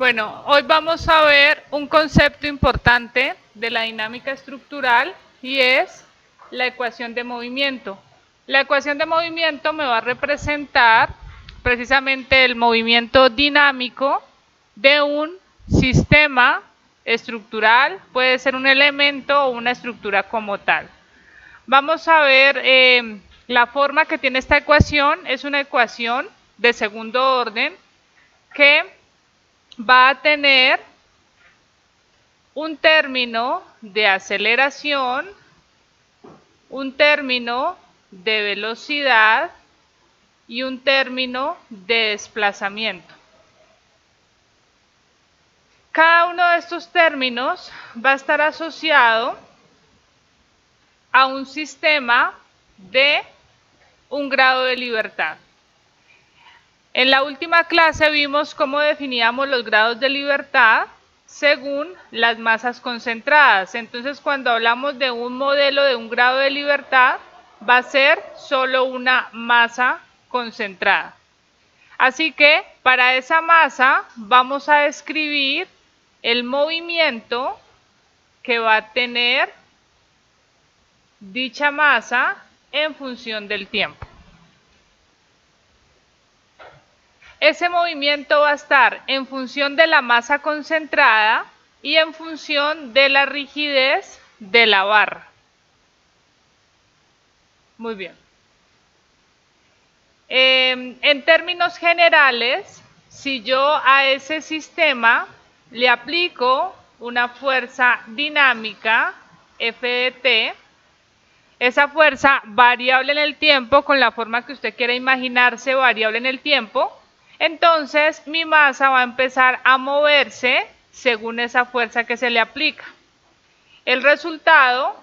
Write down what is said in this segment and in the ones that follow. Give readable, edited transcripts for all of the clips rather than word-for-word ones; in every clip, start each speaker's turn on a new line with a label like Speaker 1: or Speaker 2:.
Speaker 1: Bueno, hoy vamos a ver un concepto importante de la dinámica estructural y es la ecuación de movimiento. La ecuación de movimiento me va a representar precisamente el movimiento dinámico de un sistema estructural, puede ser un elemento o una estructura como tal. Vamos a ver la forma que tiene esta ecuación, es una ecuación de segundo orden que va a tener un término de aceleración, un término de velocidad y un término de desplazamiento. Cada uno de estos términos va a estar asociado a un sistema de un grado de libertad. En la última clase vimos cómo definíamos los grados de libertad según las masas concentradas. Entonces, cuando hablamos de un modelo de un grado de libertad, va a ser solo una masa concentrada. Así que para esa masa vamos a describir el movimiento que va a tener dicha masa en función del tiempo. Ese movimiento va a estar en función de la masa concentrada y en función de la rigidez de la barra. Muy bien. En términos generales, si yo a ese sistema le aplico una fuerza dinámica, F de t, esa fuerza variable en el tiempo, con la forma que usted quiera imaginarse variable en el tiempo, entonces mi masa va a empezar a moverse según esa fuerza que se le aplica. El resultado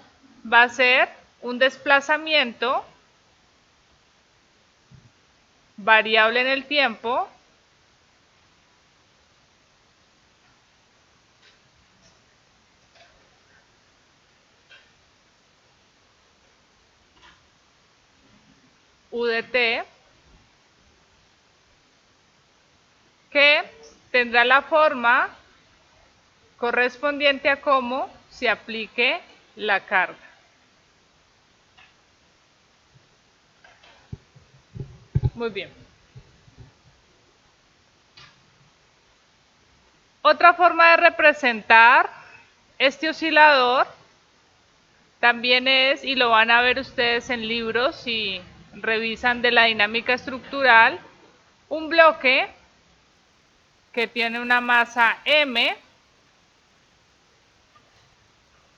Speaker 1: va a ser un desplazamiento variable en el tiempo U de t, que tendrá la forma correspondiente a cómo se aplique la carga. Muy bien. Otra forma de representar este oscilador también es, y lo van a ver ustedes en libros si revisan de la dinámica estructural, un bloque que tiene una masa m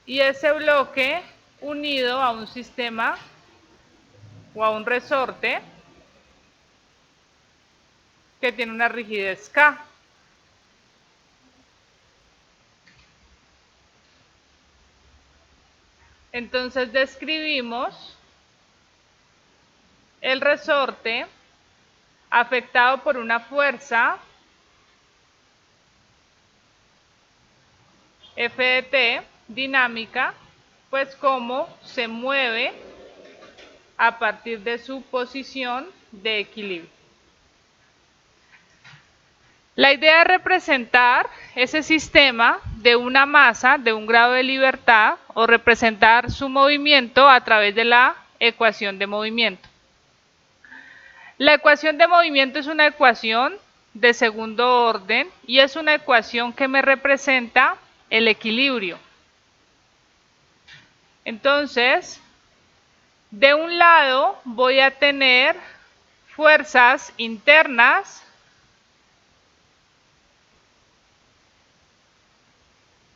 Speaker 1: y ese bloque unido a un sistema o a un resorte que tiene una rigidez K. Entonces describimos el resorte afectado por una fuerza F de t dinámica, pues cómo se mueve a partir de su posición de equilibrio. La idea es representar ese sistema de una masa, de un grado de libertad, o representar su movimiento a través de la ecuación de movimiento. La ecuación de movimiento es una ecuación de segundo orden y es una ecuación que me representa el equilibrio. Entonces, de un lado voy a tener fuerzas internas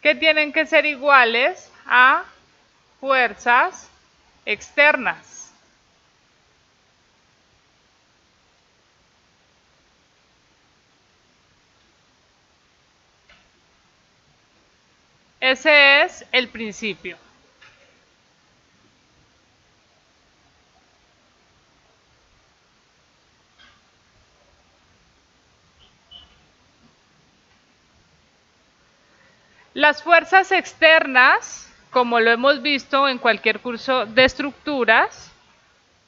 Speaker 1: que tienen que ser iguales a fuerzas externas. Ese es el principio. Las fuerzas externas, como lo hemos visto en cualquier curso de estructuras,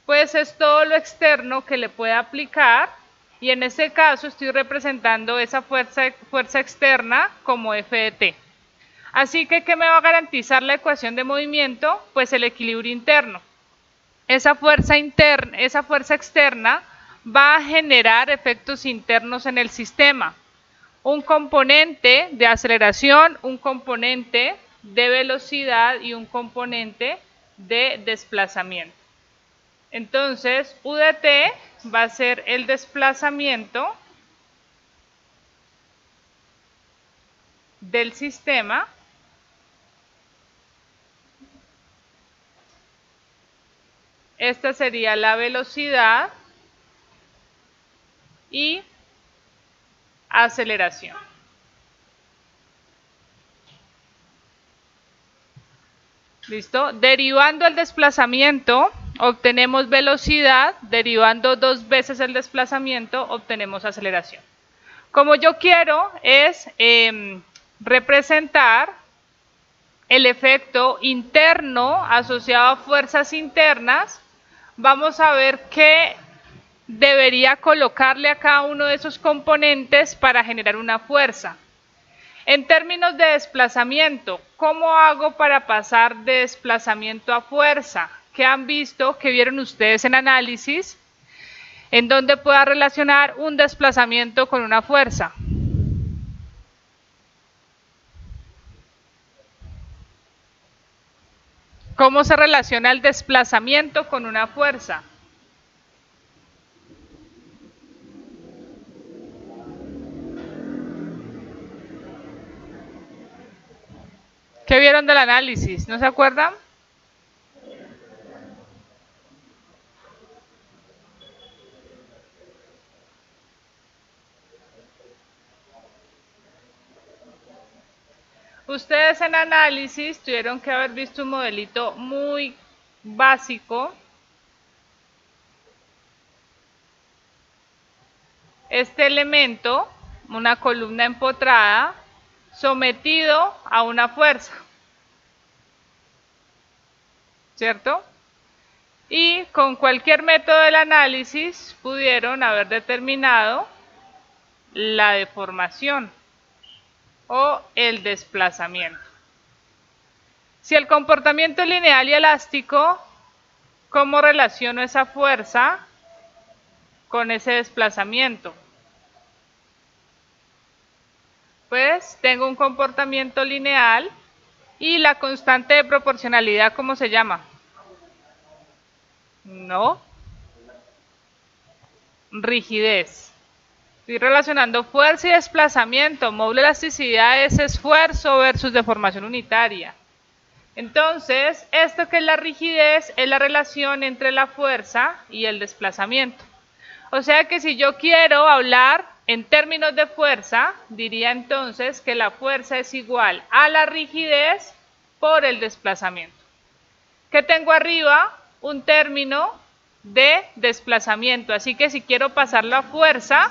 Speaker 1: pues es todo lo externo que le puede aplicar y en este caso estoy representando esa fuerza externa como F de t. Así que, ¿qué me va a garantizar la ecuación de movimiento? Pues el equilibrio interno. Esa fuerza externa va a generar efectos internos en el sistema. Un componente de aceleración, un componente de velocidad y un componente de desplazamiento. Entonces, U de t va a ser el desplazamiento del sistema esta sería la velocidad y aceleración. ¿Listo? Derivando el desplazamiento, obtenemos velocidad. Derivando 2 veces el desplazamiento, obtenemos aceleración. Como yo quiero es representar el efecto interno asociado a fuerzas internas, vamos a ver qué debería colocarle a cada uno de esos componentes para generar una fuerza. En términos de desplazamiento, ¿cómo hago para pasar de desplazamiento a fuerza? ¿Qué han visto? ¿Qué vieron ustedes en análisis? En donde pueda relacionar un desplazamiento con una fuerza. ¿Cómo se relaciona el desplazamiento con una fuerza? ¿Qué vieron del análisis? ¿No se acuerdan? Ustedes en análisis tuvieron que haber visto un modelito muy básico. Este elemento, una columna empotrada, sometido a una fuerza, ¿cierto? Y con cualquier método del análisis pudieron haber determinado la deformación o el desplazamiento. Si el comportamiento es lineal y elástico, ¿cómo relaciono esa fuerza con ese desplazamiento? Pues tengo un comportamiento lineal y la constante de proporcionalidad, ¿cómo se llama? No. Rigidez. Estoy relacionando fuerza y desplazamiento. Módulo de elasticidad es esfuerzo versus deformación unitaria. Entonces, esto que es la rigidez es la relación entre la fuerza y el desplazamiento. O sea que si yo quiero hablar en términos de fuerza, diría entonces que la fuerza es igual a la rigidez por el desplazamiento. ¿Qué tengo arriba? Un término de desplazamiento. Así que si quiero pasar la fuerza,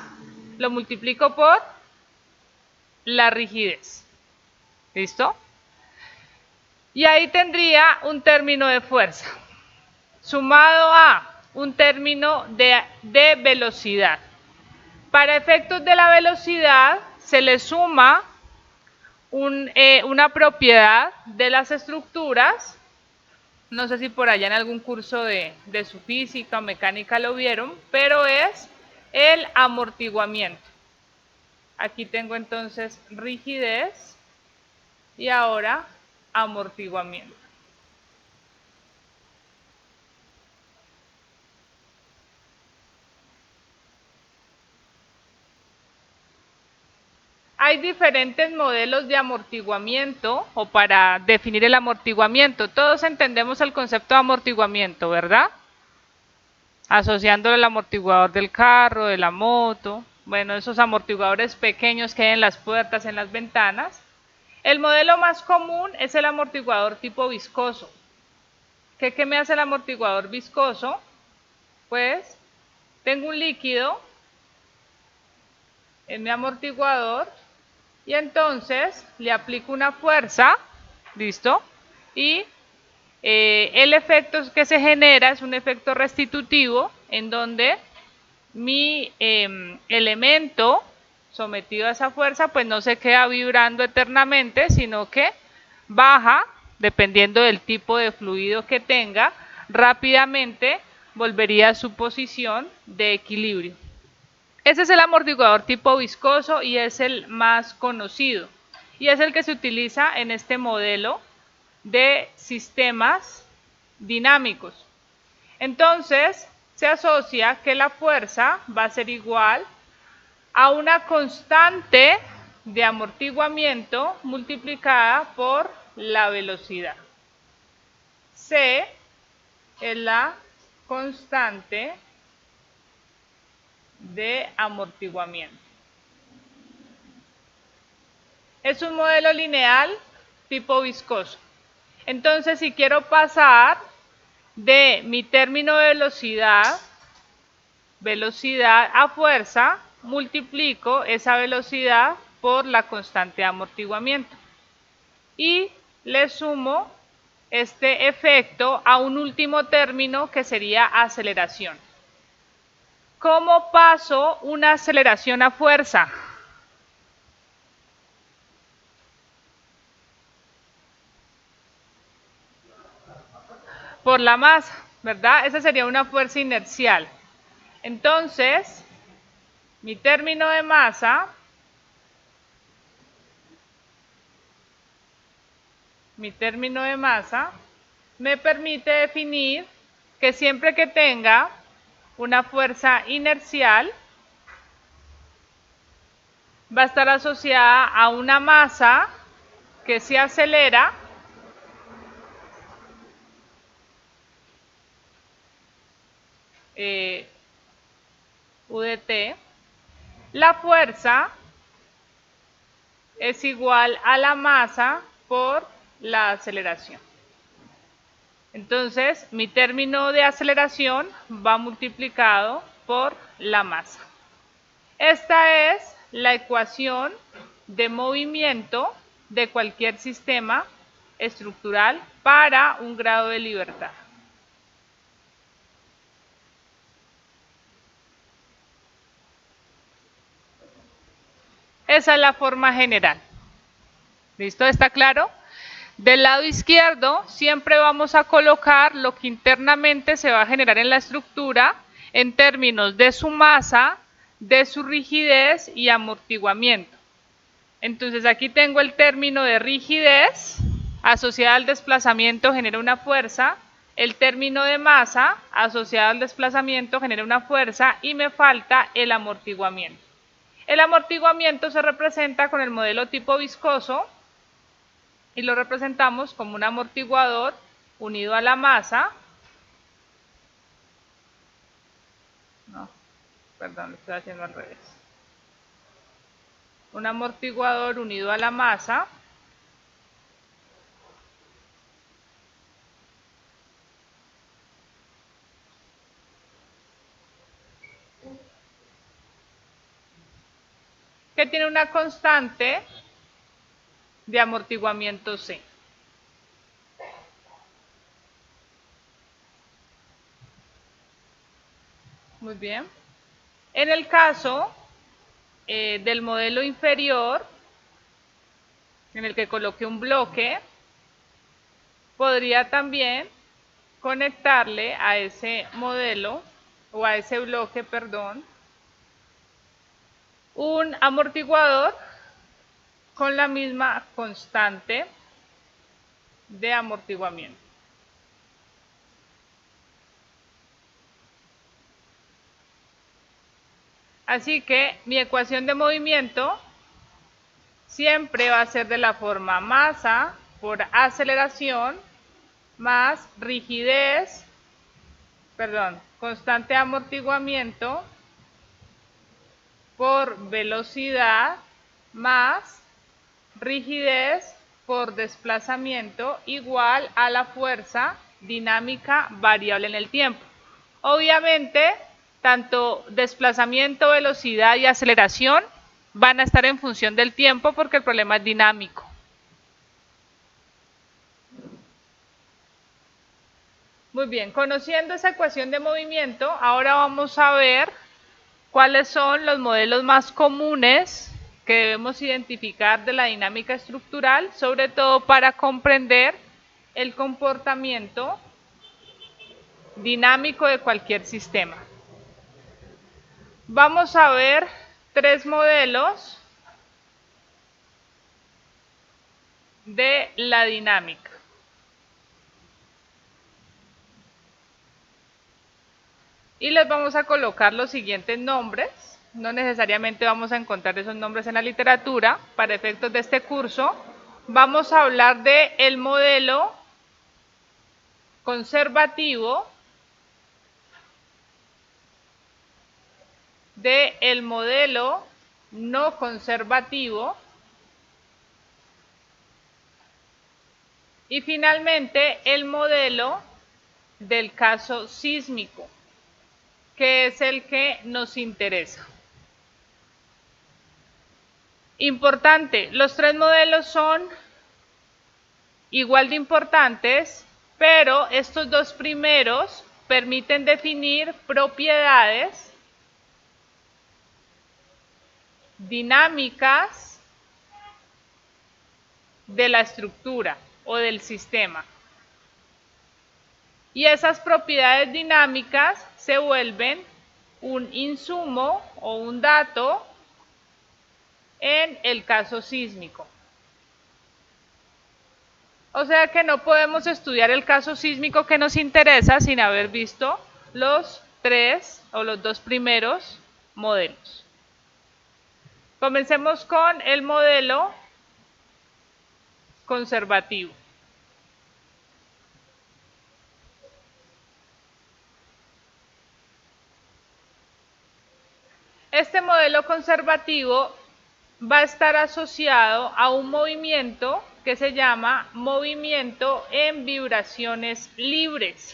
Speaker 1: lo multiplico por la rigidez. ¿Listo? Y ahí tendría un término de fuerza, sumado a un término de velocidad. Para efectos de la velocidad se le suma una propiedad de las estructuras. No sé si por allá en algún curso de su física o mecánica lo vieron, pero es el amortiguamiento. Aquí tengo entonces rigidez y ahora amortiguamiento. Hay diferentes modelos de amortiguamiento o para definir el amortiguamiento. Todos entendemos el concepto de amortiguamiento, ¿verdad? Asociándolo al amortiguador del carro, de la moto, bueno, esos amortiguadores pequeños que hay en las puertas, en las ventanas. El modelo más común es el amortiguador tipo viscoso. ¿Qué me hace el amortiguador viscoso? Pues tengo un líquido en mi amortiguador y entonces le aplico una fuerza, ¿listo? Y el efecto que se genera es un efecto restitutivo en donde mi elemento sometido a esa fuerza pues no se queda vibrando eternamente, sino que baja, dependiendo del tipo de fluido que tenga, rápidamente volvería a su posición de equilibrio. Ese es el amortiguador tipo viscoso y es el más conocido y es el que se utiliza en este modelo de sistemas dinámicos. Entonces, se asocia que la fuerza va a ser igual a una constante de amortiguamiento multiplicada por la velocidad. C es la constante de amortiguamiento. Es un modelo lineal tipo viscoso. Entonces, si quiero pasar de mi término de velocidad a fuerza, multiplico esa velocidad por la constante de amortiguamiento. Y le sumo este efecto a un último término que sería aceleración. ¿Cómo paso una aceleración a fuerza? Por la masa, ¿verdad? Esa sería una fuerza inercial. Entonces, mi término de masa, me permite definir que siempre que tenga una fuerza inercial, va a estar asociada a una masa que se acelera UDT. La fuerza es igual a la masa por la aceleración. Entonces, mi término de aceleración va multiplicado por la masa. Esta es la ecuación de movimiento de cualquier sistema estructural para un grado de libertad. Esa es la forma general. ¿Listo? ¿Está claro? Del lado izquierdo siempre vamos a colocar lo que internamente se va a generar en la estructura en términos de su masa, de su rigidez y amortiguamiento. Entonces aquí tengo el término de rigidez asociada al desplazamiento genera una fuerza, el término de masa asociado al desplazamiento genera una fuerza y me falta el amortiguamiento. El amortiguamiento se representa con el modelo tipo viscoso y lo representamos como un amortiguador unido a la masa. No, perdón, lo estoy haciendo al revés. Un amortiguador unido a la masa. Que tiene una constante de amortiguamiento C. Muy bien. En el caso del modelo inferior, en el que coloqué un bloque, podría también conectarle a ese modelo o a ese bloque, perdón, un amortiguador con la misma constante de amortiguamiento. Así que mi ecuación de movimiento siempre va a ser de la forma masa por aceleración más rigidez, perdón, constante de amortiguamiento por velocidad más rigidez por desplazamiento igual a la fuerza dinámica variable en el tiempo. Obviamente, tanto desplazamiento, velocidad y aceleración van a estar en función del tiempo porque el problema es dinámico. Muy bien, conociendo esa ecuación de movimiento, ahora vamos a ver ¿Cuáles son los modelos más comunes que debemos identificar de la dinámica estructural, sobre todo para comprender el comportamiento dinámico de cualquier sistema? Vamos a ver tres modelos de la dinámica. Y les vamos a colocar los siguientes nombres. No necesariamente vamos a encontrar esos nombres en la literatura. Para efectos de este curso, vamos a hablar de el modelo conservativo, de el modelo no conservativo y finalmente el modelo del caso sísmico, que es el que nos interesa. Importante, los tres modelos son igual de importantes, pero estos dos primeros permiten definir propiedades dinámicas de la estructura o del sistema. Y esas propiedades dinámicas se vuelven un insumo o un dato en el caso sísmico. O sea que no podemos estudiar el caso sísmico que nos interesa sin haber visto los tres o los dos primeros modelos. Comencemos con el modelo conservativo. Este modelo conservativo va a estar asociado a un movimiento que se llama movimiento en vibraciones libres.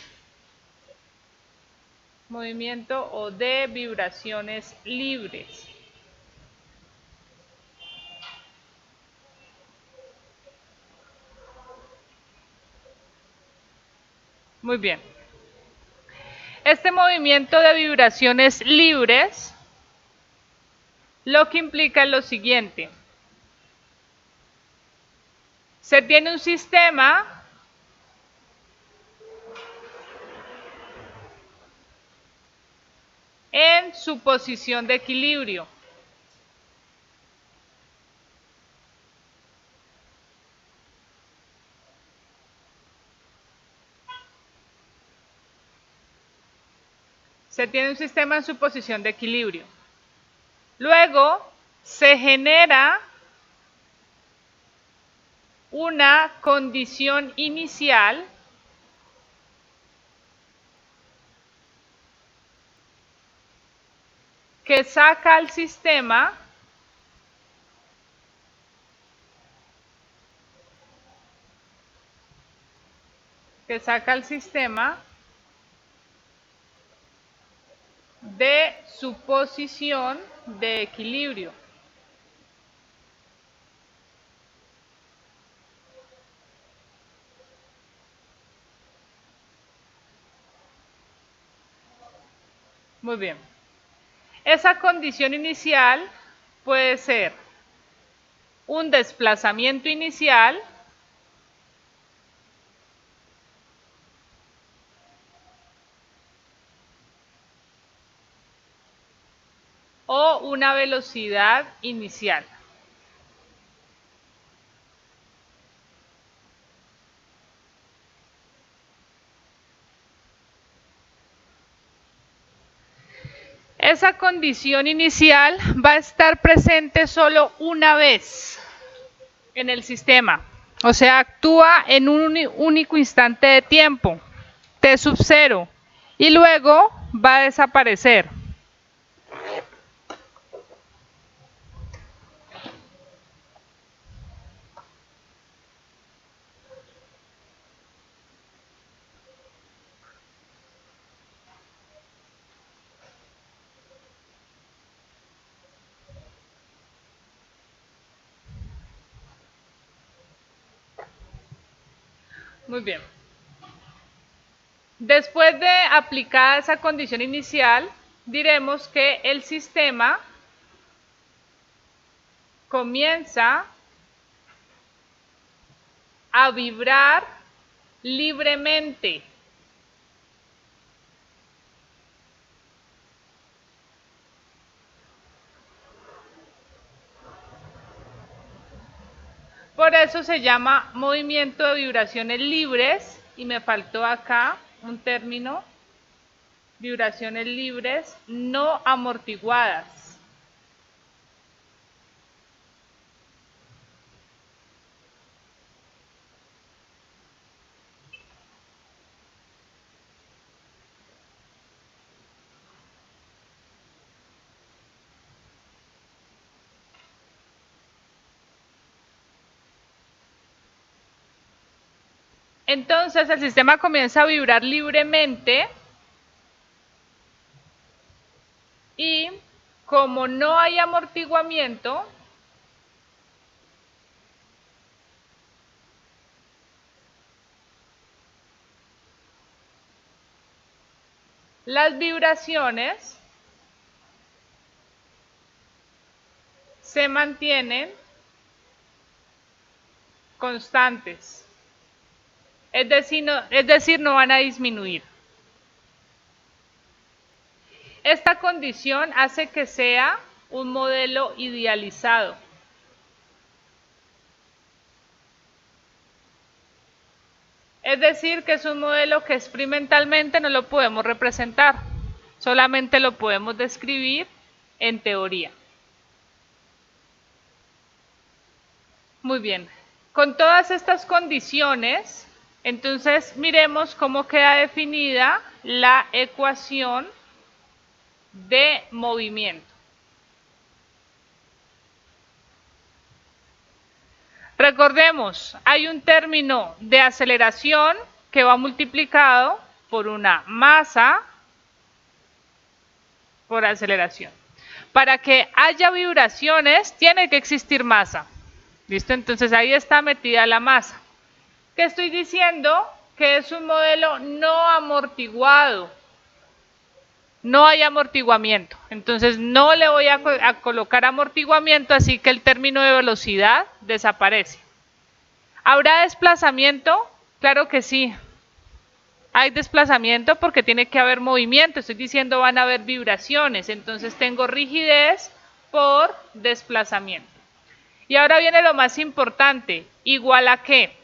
Speaker 1: Movimiento o de vibraciones libres. Muy bien. Este movimiento de vibraciones libres lo que implica es lo siguiente. Se tiene un sistema en su posición de equilibrio. Se tiene un sistema en su posición de equilibrio. Luego se genera una condición inicial que saca al sistema de su posición de equilibrio. Muy bien. Esa condición inicial puede ser un desplazamiento inicial o una velocidad inicial. Esa condición inicial va a estar presente solo una vez en el sistema, o sea, actúa en un único instante de tiempo, T sub 0, y luego va a desaparecer. Muy bien. Después de aplicada esa condición inicial, diremos que el sistema comienza a vibrar libremente. Por eso se llama movimiento de vibraciones libres, y me faltó acá un término, vibraciones libres no amortiguadas. Entonces el sistema comienza a vibrar libremente y como no hay amortiguamiento, las vibraciones se mantienen constantes, es decir, no van a disminuir. Esta condición hace que sea un modelo idealizado. Es decir, que es un modelo que experimentalmente no lo podemos representar, solamente lo podemos describir en teoría. Muy bien, con todas estas condiciones, entonces miremos cómo queda definida la ecuación de movimiento. Recordemos, hay un término de aceleración que va multiplicado por una masa por aceleración. Para que haya vibraciones tiene que existir masa. ¿Listo? Entonces ahí está metida la masa. ¿Qué estoy diciendo? Que es un modelo no amortiguado. No hay amortiguamiento. Entonces no le voy a colocar amortiguamiento, así que el término de velocidad desaparece. ¿Habrá desplazamiento? Claro que sí. Hay desplazamiento porque tiene que haber movimiento. Estoy diciendo van a haber vibraciones. Entonces tengo rigidez por desplazamiento. Y ahora viene lo más importante. ¿Igual a qué?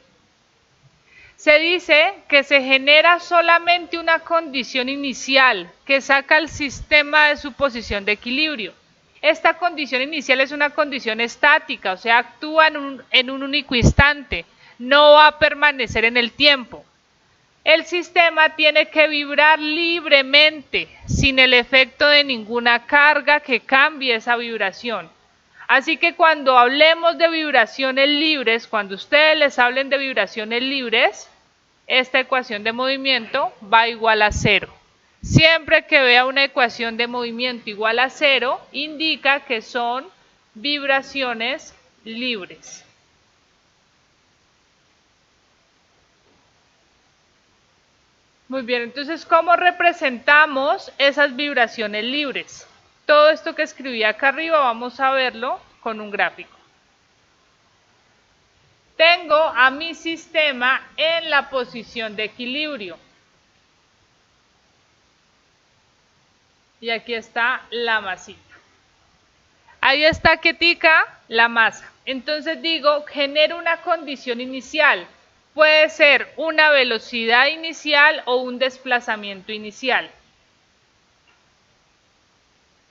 Speaker 1: Se dice que se genera solamente una condición inicial que saca al sistema de su posición de equilibrio. Esta condición inicial es una condición estática, o sea, actúa en un único instante, no va a permanecer en el tiempo. El sistema tiene que vibrar libremente, sin el efecto de ninguna carga que cambie esa vibración. Así que cuando hablemos de vibraciones libres, cuando ustedes les hablen de vibraciones libres, esta ecuación de movimiento va igual a 0. Siempre que vea una ecuación de movimiento igual a 0, indica que son vibraciones libres. Muy bien, entonces, ¿cómo representamos esas vibraciones libres? Todo esto que escribí acá arriba vamos a verlo con un gráfico. Tengo a mi sistema en la posición de equilibrio. Y aquí está la masita. Ahí está quietica la masa. Entonces digo, genero una condición inicial. Puede ser una velocidad inicial o un desplazamiento inicial.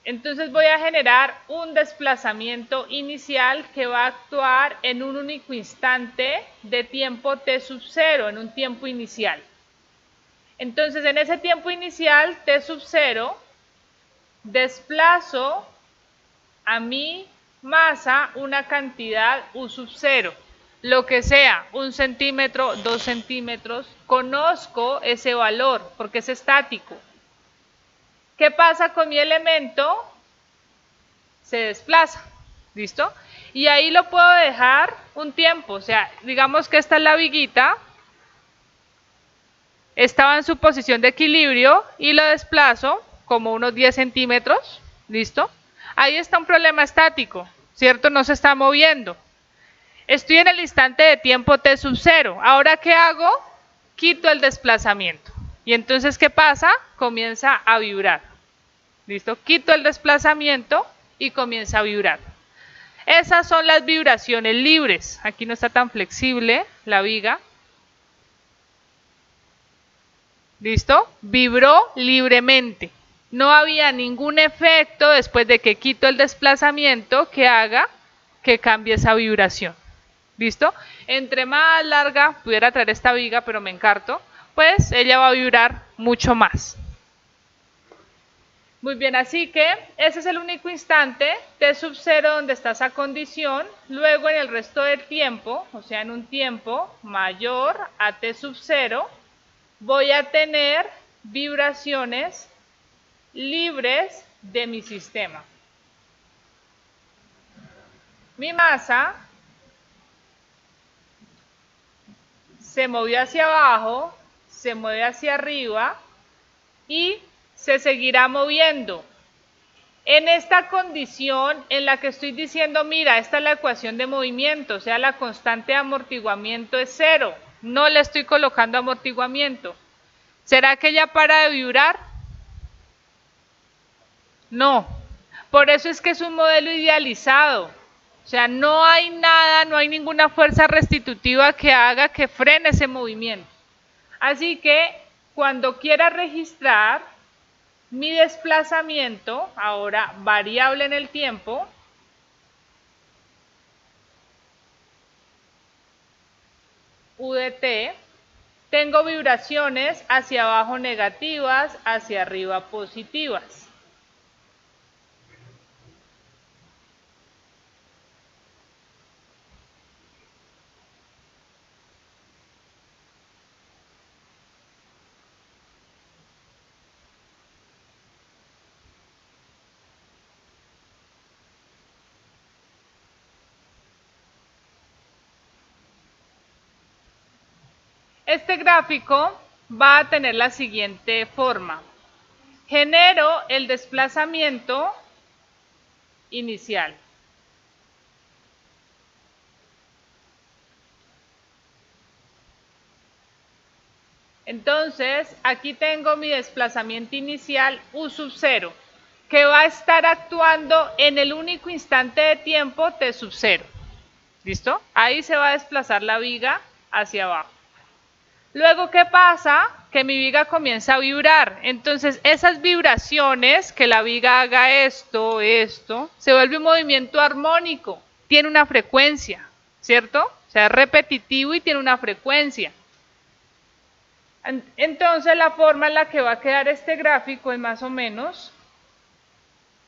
Speaker 1: Entonces voy a generar un desplazamiento inicial que va a actuar en un único instante de tiempo t sub 0, en un tiempo inicial. Entonces en ese tiempo inicial t sub 0, desplazo a mi masa una cantidad u sub 0, lo que sea, 1 centímetro, 2 centímetros, conozco ese valor porque es estático. ¿Qué pasa con mi elemento? Se desplaza, ¿listo? Y ahí lo puedo dejar un tiempo, o sea, digamos que esta es la viguita, estaba en su posición de equilibrio y lo desplazo como unos 10 centímetros, ¿listo? Ahí está un problema estático, ¿cierto? No se está moviendo. Estoy en el instante de tiempo t sub 0. ¿Ahora qué hago? Quito el desplazamiento. Y entonces, ¿qué pasa? Comienza a vibrar. ¿Listo? Quito el desplazamiento y comienza a vibrar. Esas son las vibraciones libres. Aquí no está tan flexible la viga. ¿Listo? Vibró libremente. No había ningún efecto después de que quito el desplazamiento que haga que cambie esa vibración. ¿Listo? Entre más larga pudiera traer esta viga, pero me encarto, pues ella va a vibrar mucho más. Muy bien, así que ese es el único instante t sub 0 donde está esa condición. Luego en el resto del tiempo, o sea en un tiempo mayor a t sub 0, voy a tener vibraciones libres de mi sistema. Mi masa se movió hacia abajo, se mueve hacia arriba y se seguirá moviendo. En esta condición en la que estoy diciendo, mira, esta es la ecuación de movimiento, o sea, la constante de amortiguamiento es 0. No le estoy colocando amortiguamiento. ¿Será que ella para de vibrar? No. Por eso es que es un modelo idealizado. O sea, no hay nada, no hay ninguna fuerza restitutiva que haga que frene ese movimiento. Así que cuando quiera registrar mi desplazamiento, ahora variable en el tiempo, U de t, tengo vibraciones hacia abajo negativas, hacia arriba positivas. Este gráfico va a tener la siguiente forma. Genero el desplazamiento inicial. Entonces, aquí tengo mi desplazamiento inicial U sub 0, que va a estar actuando en el único instante de tiempo T sub 0. ¿Listo? Ahí se va a desplazar la viga hacia abajo. Luego, ¿qué pasa? Que mi viga comienza a vibrar. Entonces, esas vibraciones, que la viga haga esto, se vuelve un movimiento armónico. Tiene una frecuencia, ¿cierto? O sea, es repetitivo y tiene una frecuencia. Entonces, la forma en la que va a quedar este gráfico es más o menos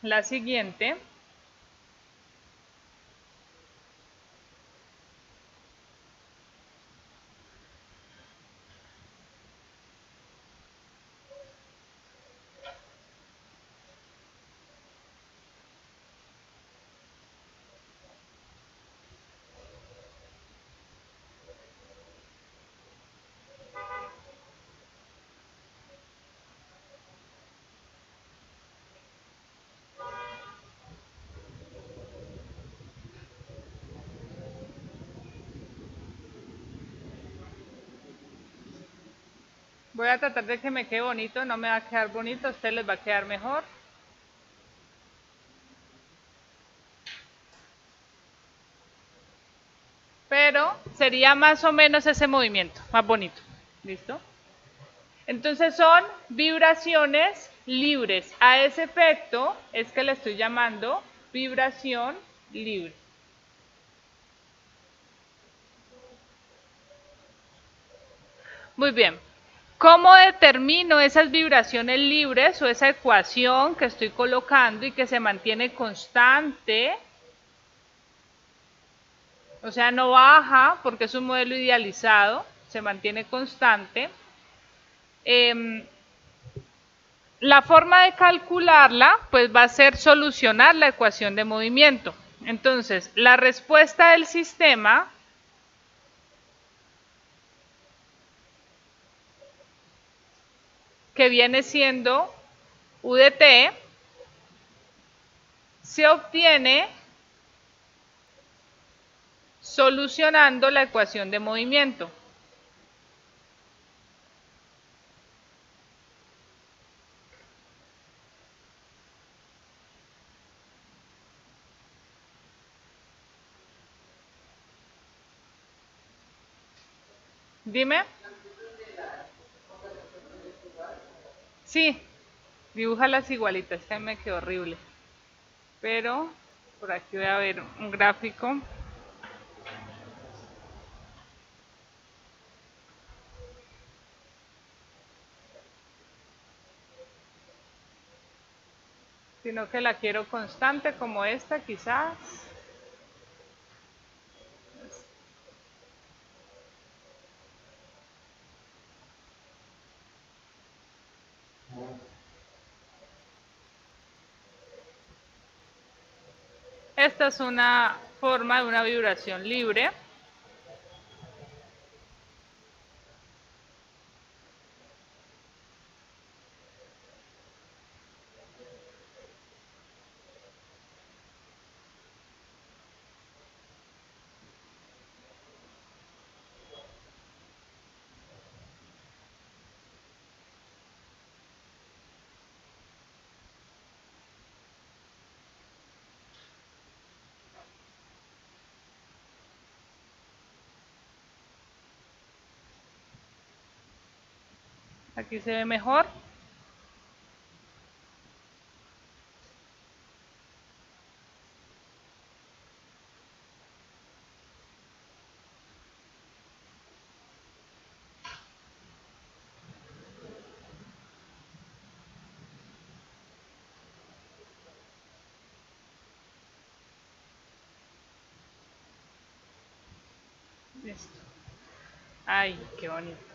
Speaker 1: la siguiente. Voy a tratar de que me quede bonito, no me va a quedar bonito, a ustedes les va a quedar mejor. Pero sería más o menos ese movimiento, más bonito. ¿Listo? Entonces son vibraciones libres. A ese efecto es que le estoy llamando vibración libre. Muy bien. ¿Cómo determino esas vibraciones libres o esa ecuación que estoy colocando y que se mantiene constante? O sea, no baja porque es un modelo idealizado, se mantiene constante. La forma de calcularla pues va a ser solucionar la ecuación de movimiento. Entonces, la respuesta del sistema que viene siendo U de t se obtiene solucionando la ecuación de movimiento. Dime. Sí, dibújalas igualitas, que me quedó horrible. Pero por aquí voy a ver un gráfico. Sino que la quiero constante como esta quizás. Esta es una forma de una vibración libre. Aquí se ve mejor. Listo. Ay, qué bonito.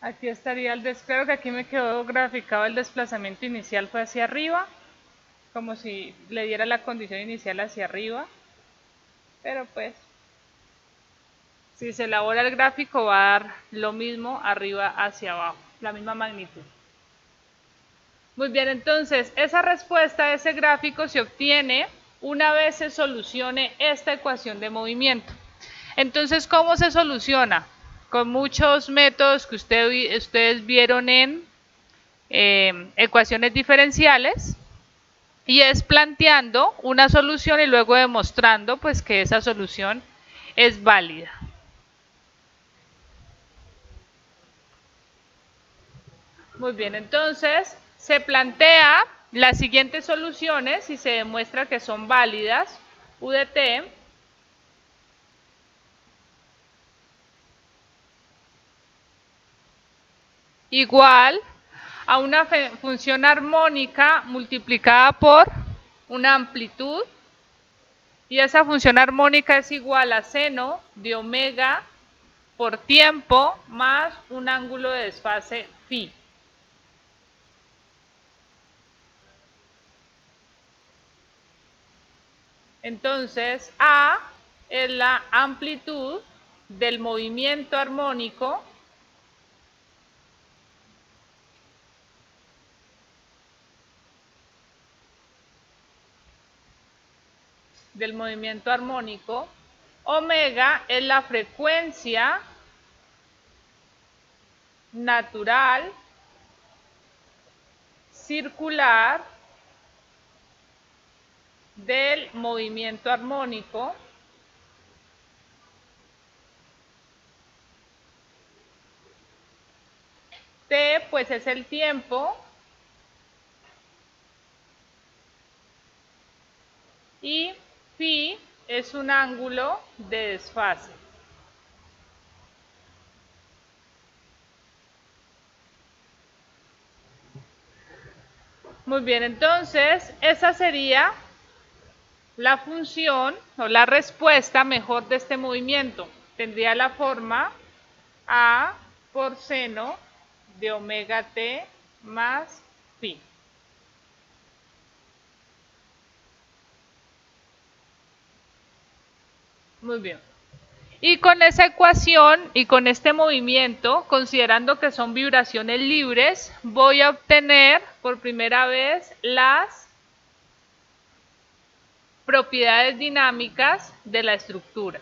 Speaker 1: Aquí estaría claro que aquí me quedó graficado el desplazamiento inicial fue hacia arriba, como si le diera la condición inicial hacia arriba, pero pues si se elabora el gráfico va a dar lo mismo arriba hacia abajo, la misma magnitud. Muy bien, entonces esa respuesta de ese gráfico se obtiene una vez se solucione esta ecuación de movimiento. Entonces, ¿cómo se soluciona? Con muchos métodos que ustedes vieron en ecuaciones diferenciales, y es planteando una solución y luego demostrando pues que esa solución es válida. Muy bien, entonces se plantea las siguientes soluciones y se demuestra que son válidas. U de t igual a una función armónica multiplicada por una amplitud, y esa función armónica es igual a seno de omega por tiempo más un ángulo de desfase phi. Entonces, A es la amplitud del movimiento armónico omega es la frecuencia natural circular del movimiento armónico, t pues es el tiempo y phi es un ángulo de desfase. Muy bien, entonces esa sería la función o la respuesta mejor de este movimiento. Tendría la forma A por seno de omega t más pi. Muy bien. Y con esa ecuación y con este movimiento, considerando que son vibraciones libres, voy a obtener por primera vez las propiedades dinámicas de la estructura.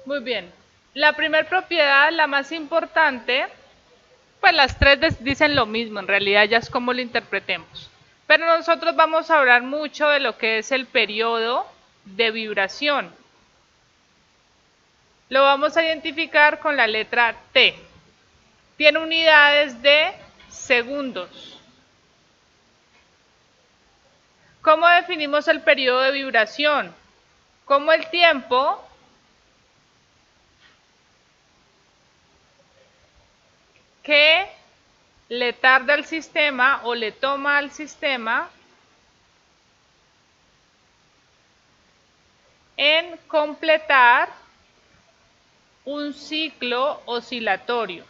Speaker 1: Muy bien. La primera propiedad, la más importante, pues las tres dicen lo mismo, en realidad ya es como lo interpretemos. Pero nosotros vamos a hablar mucho de lo que es el periodo de vibración. Lo vamos a identificar con la letra T. Tiene unidades de segundos. ¿Cómo definimos el periodo de vibración? Como el tiempo que le tarda al sistema o le toma al sistema en completar un ciclo oscilatorio.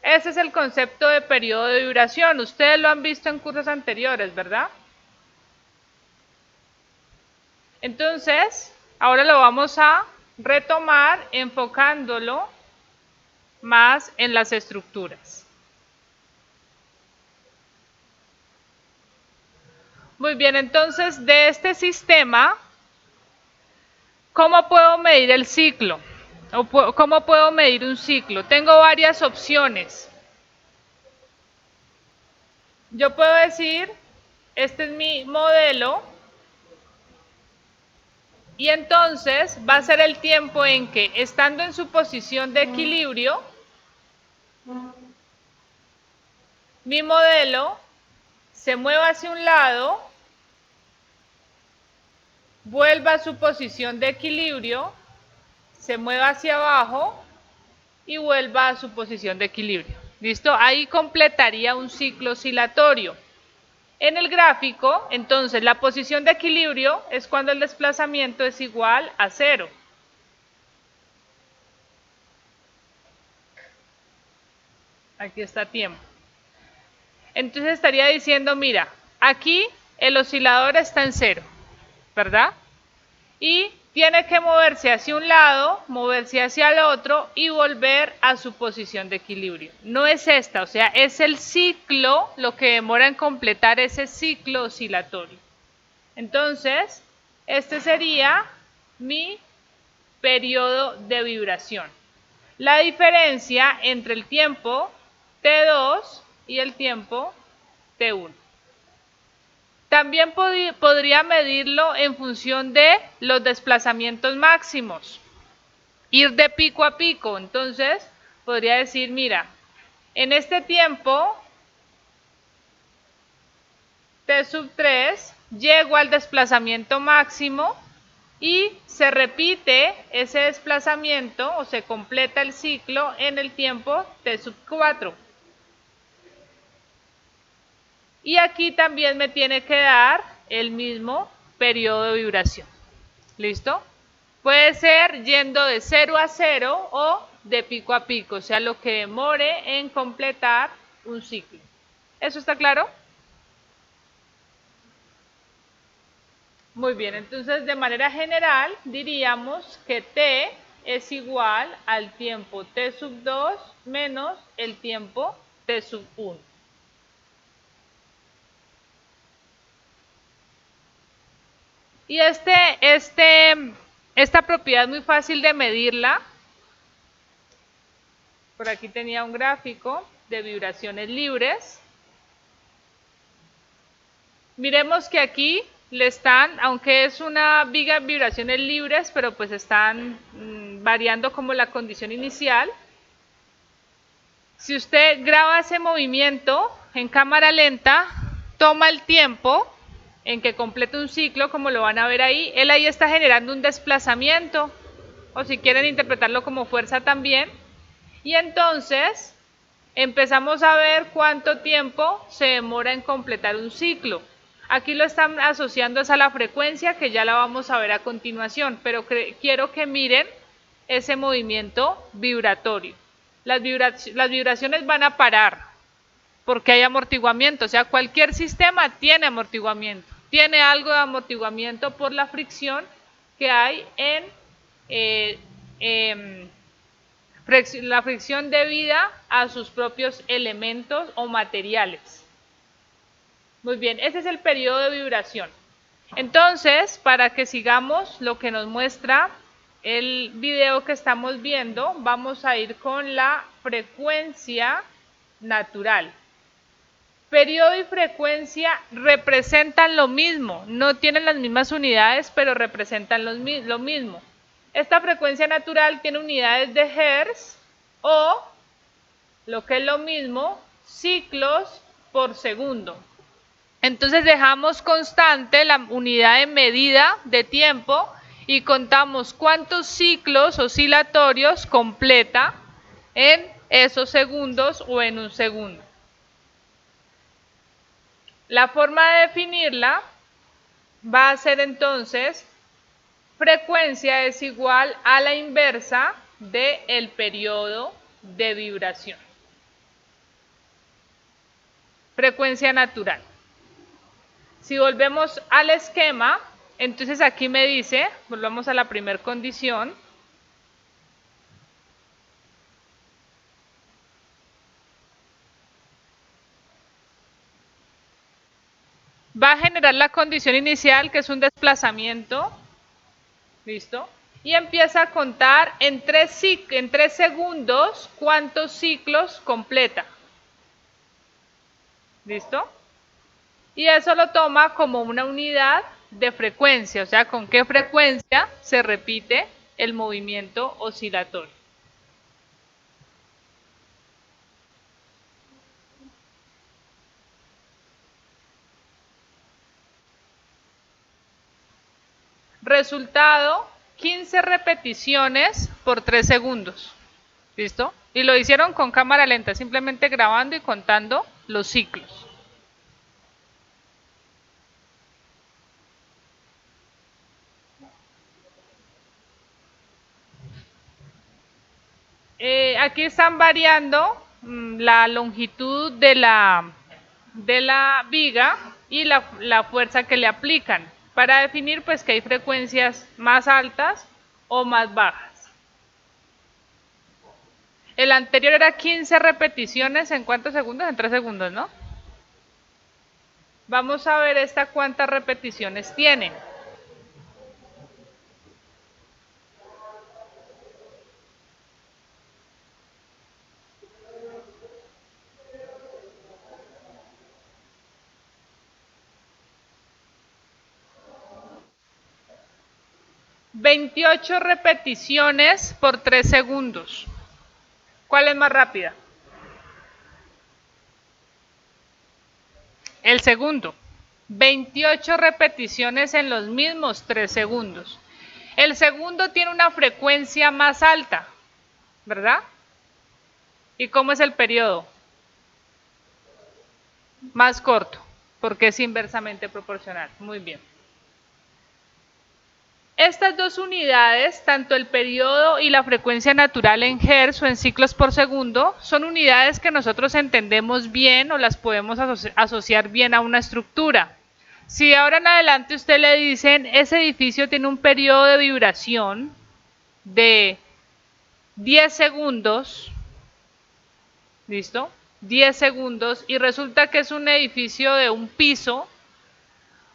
Speaker 1: Ese es el concepto de periodo de vibración. Ustedes lo han visto en cursos anteriores, ¿verdad? Entonces, ahora lo vamos a retomar enfocándolo más en las estructuras. Muy bien, entonces de este sistema, ¿cómo puedo medir el ciclo? ¿O cómo puedo medir un ciclo? Tengo varias opciones. Yo puedo decir, este es mi modelo, y entonces va a ser el tiempo en que, estando en su posición de equilibrio, mi modelo se mueva hacia un lado, vuelva a su posición de equilibrio, se mueva hacia abajo y vuelva a su posición de equilibrio. ¿Listo? Ahí completaría un ciclo oscilatorio. En el gráfico, entonces, la posición de equilibrio es cuando el desplazamiento es igual a 0. Aquí está tiempo. Entonces estaría diciendo, mira, aquí el oscilador está en 0, ¿verdad? Y tiene que moverse hacia un lado, moverse hacia el otro y volver a su posición de equilibrio. No es esta, o sea, es el ciclo lo que demora en completar ese ciclo oscilatorio. Entonces, este sería mi periodo de vibración. La diferencia entre el tiempo T2 y el tiempo T1. También podría medirlo en función de los desplazamientos máximos, ir de pico a pico. Entonces, podría decir, mira, en este tiempo T sub 3 llego al desplazamiento máximo y se repite ese desplazamiento o se completa el ciclo en el tiempo T sub 4. Y aquí también me tiene que dar el mismo periodo de vibración. ¿Listo? Puede ser yendo de 0 a 0 o de pico a pico, o sea, lo que demore en completar un ciclo. ¿Eso está claro? Muy bien, entonces de manera general diríamos que t es igual al tiempo t sub 2 menos el tiempo t sub 1. Y esta propiedad es muy fácil de medirla Por aquí tenía un gráfico de vibraciones libres. Miremos que aquí le están, aunque es una viga de vibraciones libres, pero pues están variando como la condición inicial. Si usted graba ese movimiento en cámara lenta, toma el tiempo en que complete un ciclo, como lo van a ver ahí, él ahí está generando un desplazamiento, o si quieren interpretarlo como fuerza también, y entonces empezamos a ver cuánto tiempo se demora en completar un ciclo. Aquí lo están asociando a la frecuencia, que ya la vamos a ver a continuación, pero quiero que miren ese movimiento vibratorio. Las vibraciones van a parar porque hay amortiguamiento, o sea, cualquier sistema tiene amortiguamiento, tiene algo de amortiguamiento por la fricción que hay en la fricción debida a sus propios elementos o materiales. Muy bien, ese es el periodo de vibración. Entonces, para que sigamos lo que nos muestra el video que estamos viendo, vamos a ir con la frecuencia natural. Periodo y frecuencia representan lo mismo, no tienen las mismas unidades, pero representan lo mismo. Esta frecuencia natural tiene unidades de Hertz o, lo que es lo mismo, ciclos por segundo. Entonces dejamos constante la unidad de medida de tiempo y contamos cuántos ciclos oscilatorios completa en esos segundos o en un segundo. La forma de definirla va a ser entonces frecuencia es igual a la inversa del periodo de vibración. Frecuencia natural. Si volvemos al esquema, entonces aquí me dice, volvamos a la primera condición, va a generar la condición inicial, que es un desplazamiento, ¿listo? Y empieza a contar en 3 segundos cuántos ciclos completa, ¿listo? Y eso lo toma como una unidad de frecuencia, o sea, con qué frecuencia se repite el movimiento oscilatorio. Resultado, 15 repeticiones por 3 segundos. ¿Listo? Y lo hicieron con cámara lenta, simplemente grabando y contando los ciclos. Aquí están variando la longitud de la viga y la fuerza que le aplican para definir pues que hay frecuencias más altas o más bajas. El anterior era 15 repeticiones en ¿cuántos segundos? En 3 segundos, ¿no? Vamos a ver esta cuántas repeticiones tiene. ...28 repeticiones por 3 segundos. ¿Cuál es más rápida? El segundo. 28 repeticiones en los mismos 3 segundos. El segundo tiene una frecuencia más alta, ¿verdad? ¿Y cómo es el periodo? Más corto, porque es inversamente proporcional. Muy bien. Estas dos unidades, tanto el periodo y la frecuencia natural en Hertz o en ciclos por segundo, son unidades que nosotros entendemos bien o las podemos asociar bien a una estructura. Si ahora en adelante usted le dicen, ese edificio tiene un periodo de vibración de 10 segundos, ¿listo? 10 segundos, y resulta que es un edificio de un piso,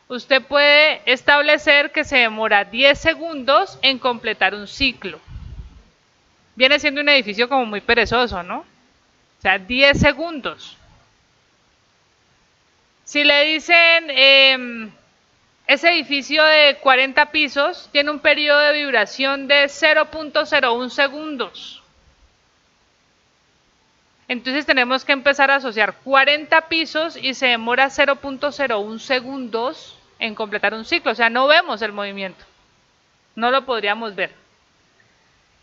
Speaker 1: usted puede establecer que se demora 10 segundos en completar un ciclo. Viene siendo un edificio como muy perezoso, ¿no? O sea, 10 segundos. Si le dicen, ese edificio de 40 pisos tiene un periodo de vibración de 0.01 segundos. Entonces tenemos que empezar a asociar 40 pisos y se demora 0.01 segundos en completar un ciclo. O sea, no vemos el movimiento. No lo podríamos ver.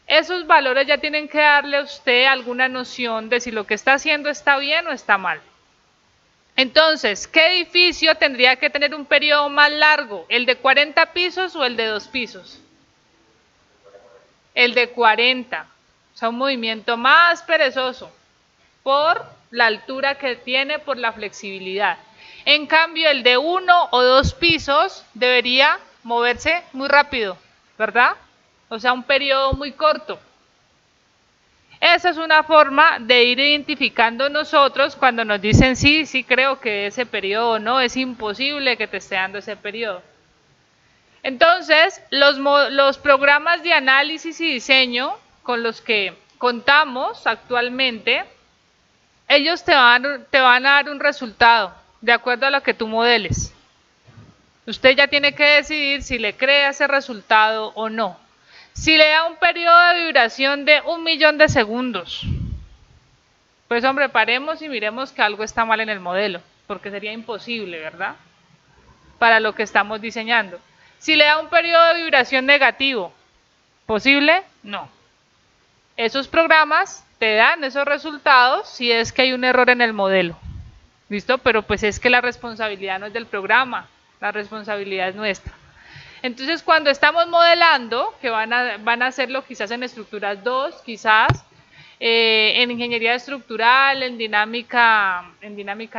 Speaker 1: Esos valores ya tienen que darle a usted alguna noción de si lo que está haciendo está bien o está mal. Entonces, ¿qué edificio tendría que tener un periodo más largo? ¿El de 40 pisos o el de 2 pisos? El de 40. O sea, un movimiento más perezoso por la altura que tiene, por la flexibilidad. En cambio, el de 1 o 2 pisos debería moverse muy rápido, ¿verdad? O sea, un periodo muy corto. Esa es una forma de ir identificando nosotros cuando nos dicen sí, sí creo que ese periodo no, es imposible que te esté dando ese periodo. Entonces, los programas de análisis y diseño con los que contamos actualmente, ellos te van a dar un resultado de acuerdo a lo que tú modeles. Usted ya tiene que decidir si le crea ese resultado o no. Si le da un periodo de vibración de 1.000.000 de segundos, pues hombre, paremos y miremos que algo está mal en el modelo, porque sería imposible, ¿verdad? Para lo que estamos diseñando. Si le da un periodo de vibración negativo, ¿posible? No. Esos programas te dan esos resultados si es que hay un error en el modelo. ¿Listo? Pero pues es que la responsabilidad no es del programa, la responsabilidad es nuestra. Entonces, cuando estamos modelando, que van a hacerlo quizás en estructuras 2, quizás en ingeniería estructural, en dinámica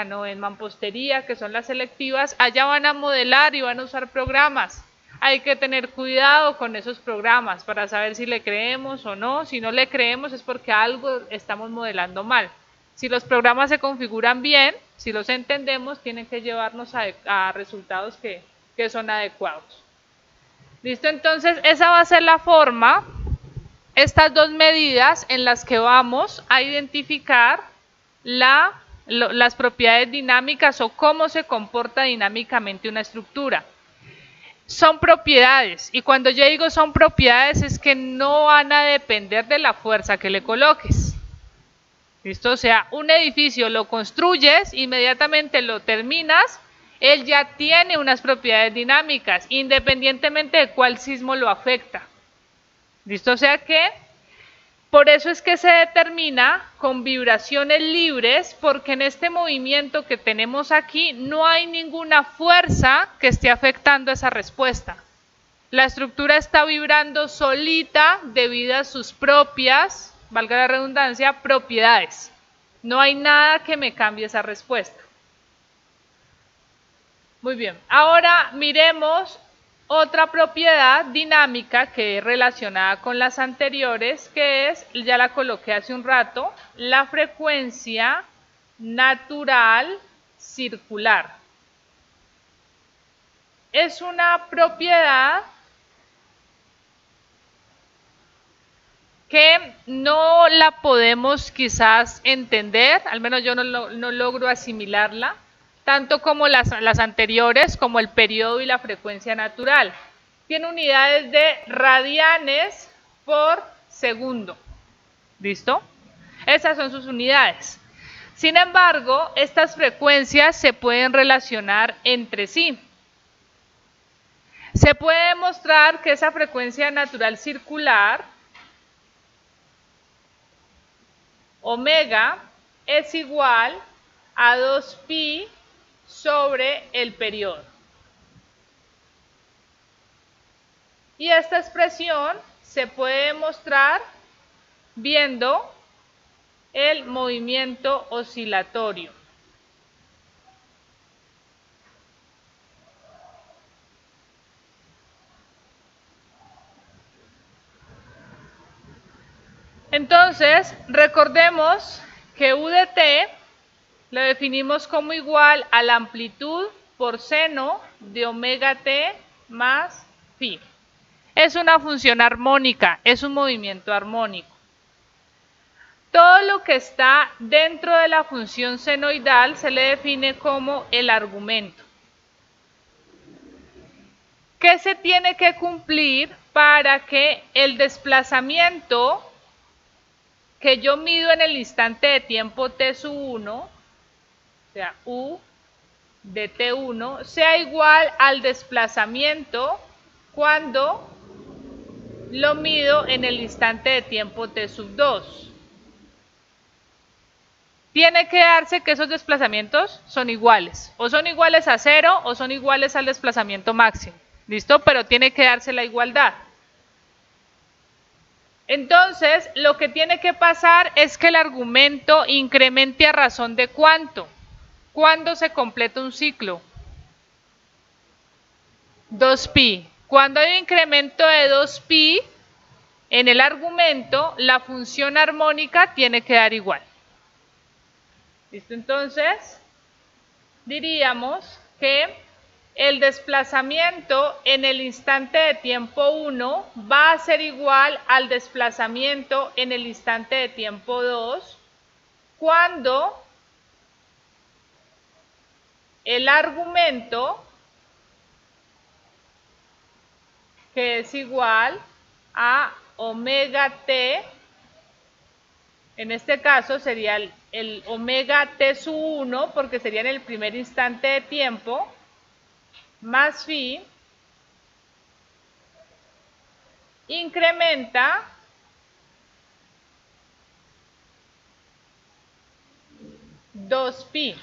Speaker 1: no, en mampostería, que son las selectivas, allá van a modelar y van a usar programas. Hay que tener cuidado con esos programas para saber si le creemos o no. Si no le creemos es porque algo estamos modelando mal. Si los programas se configuran bien, si los entendemos, tienen que llevarnos a resultados que son adecuados. ¿Listo? Entonces, esa va a ser la forma, estas dos medidas en las que vamos a identificar las propiedades dinámicas o cómo se comporta dinámicamente una estructura. Son propiedades, y cuando yo digo son propiedades es que no van a depender de la fuerza que le coloques. ¿Listo? O sea, un edificio lo construyes, inmediatamente lo terminas, él ya tiene unas propiedades dinámicas, independientemente de cuál sismo lo afecta. ¿Listo? O sea que, por eso es que se determina con vibraciones libres, porque en este movimiento que tenemos aquí no hay ninguna fuerza que esté afectando esa respuesta. La estructura está vibrando solita debido a sus propias, valga la redundancia, propiedades. No hay nada que me cambie esa respuesta. Muy bien, ahora miremos otra propiedad dinámica que es relacionada con las anteriores, que es, ya la coloqué hace un rato, la frecuencia natural circular. Es una propiedad que no la podemos quizás entender, al menos yo no logro asimilarla, tanto como las anteriores, como el periodo y la frecuencia natural. Tiene unidades de radianes por segundo. ¿Listo? Esas son sus unidades. Sin embargo, estas frecuencias se pueden relacionar entre sí. Se puede demostrar que esa frecuencia natural circular, omega, es igual a 2pi sobre el periodo. Y esta expresión se puede demostrar viendo el movimiento oscilatorio. Entonces, recordemos que U de t lo definimos como igual a la amplitud por seno de omega t más phi. Es una función armónica, es un movimiento armónico. Todo lo que está dentro de la función senoidal se le define como el argumento. ¿Qué se tiene que cumplir para que el desplazamiento que yo mido en el instante de tiempo t sub 1, o sea, u de t1, sea igual al desplazamiento cuando lo mido en el instante de tiempo t sub 2? Tiene que darse que esos desplazamientos son iguales, o son iguales a 0 o son iguales al desplazamiento máximo. ¿Listo? Pero tiene que darse la igualdad. Entonces, lo que tiene que pasar es que el argumento incremente a razón de ¿cuánto? ¿Cuándo se completa un ciclo? 2pi. Cuando hay un incremento de 2pi en el argumento, la función armónica tiene que dar igual. ¿Listo? Entonces, diríamos que el desplazamiento en el instante de tiempo 1 va a ser igual al desplazamiento en el instante de tiempo 2 cuando el argumento, que es igual a omega t, en este caso sería el omega t sub 1 porque sería en el primer instante de tiempo, más phi, incrementa dos pi.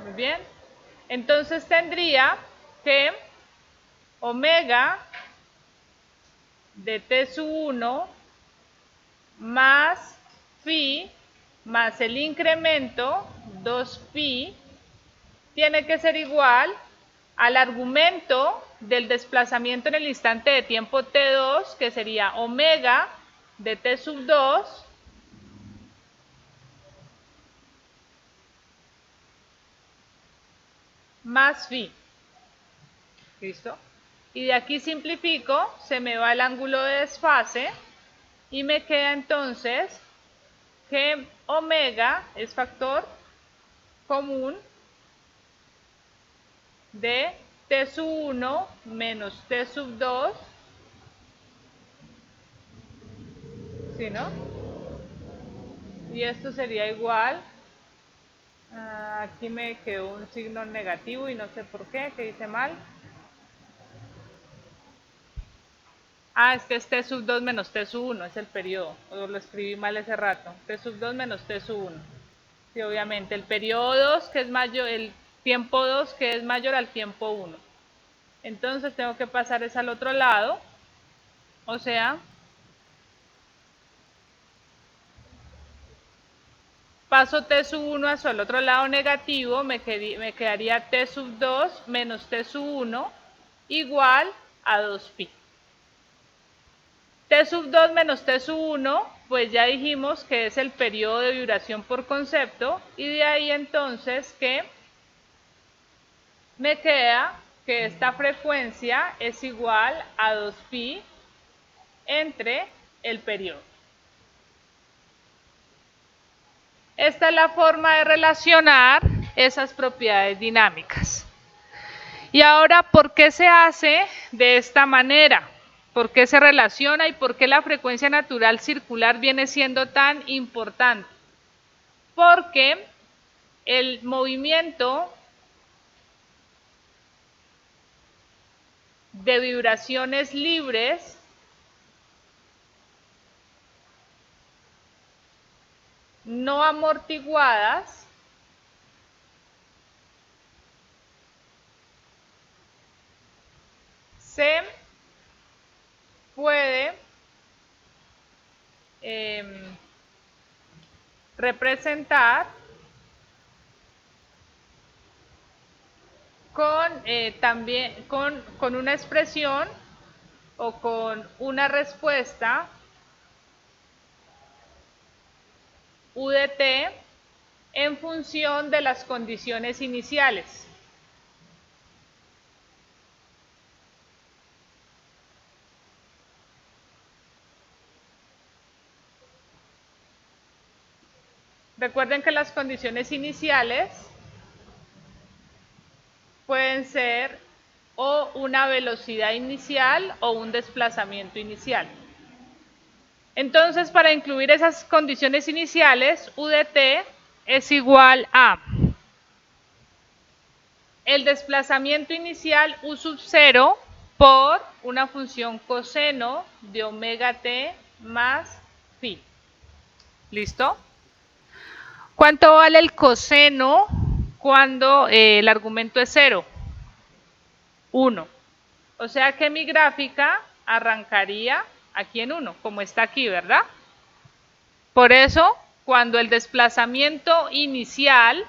Speaker 1: Muy bien. Entonces tendría que omega de t sub 1 más phi más el incremento 2pi tiene que ser igual al argumento del desplazamiento en el instante de tiempo t2, que sería omega de t sub 2 más phi. ¿Listo? Y de aquí simplifico, se me va el ángulo de desfase y me queda entonces que omega es factor común de t sub 1 menos t sub 2, ¿sí, no? Y esto sería igual, aquí me quedó un signo negativo y no sé por qué, que hice mal. Este es t sub 2 menos t sub 1, es el periodo, o lo escribí mal ese rato, t sub 2 menos t sub 1. Sí, obviamente, el periodo 2 que es mayor, el tiempo 2 que es mayor al tiempo 1. Entonces tengo que pasar es al otro lado, o sea, paso t sub 1 hacia el otro lado negativo, me quedaría t sub 2 menos t sub 1 igual a 2pi. T sub 2 menos T sub 1, pues ya dijimos que es el periodo de vibración por concepto, y de ahí entonces que me queda que esta frecuencia es igual a 2pi entre el periodo. Esta es la forma de relacionar esas propiedades dinámicas. Y ahora, ¿por qué se hace de esta manera? ¿Por qué se relaciona y por qué la frecuencia natural circular viene siendo tan importante? Porque el movimiento de vibraciones libres no amortiguadas se puede representar con una expresión o con una respuesta U de t en función de las condiciones iniciales. Recuerden que las condiciones iniciales pueden ser o una velocidad inicial o un desplazamiento inicial. Entonces, para incluir esas condiciones iniciales, U de t es igual a el desplazamiento inicial U sub 0 por una función coseno de omega t más phi. ¿Listo? ¿Cuánto vale el coseno cuando el argumento es 0? 1. O sea que mi gráfica arrancaría aquí en 1, como está aquí, ¿verdad? Por eso, cuando el desplazamiento inicial,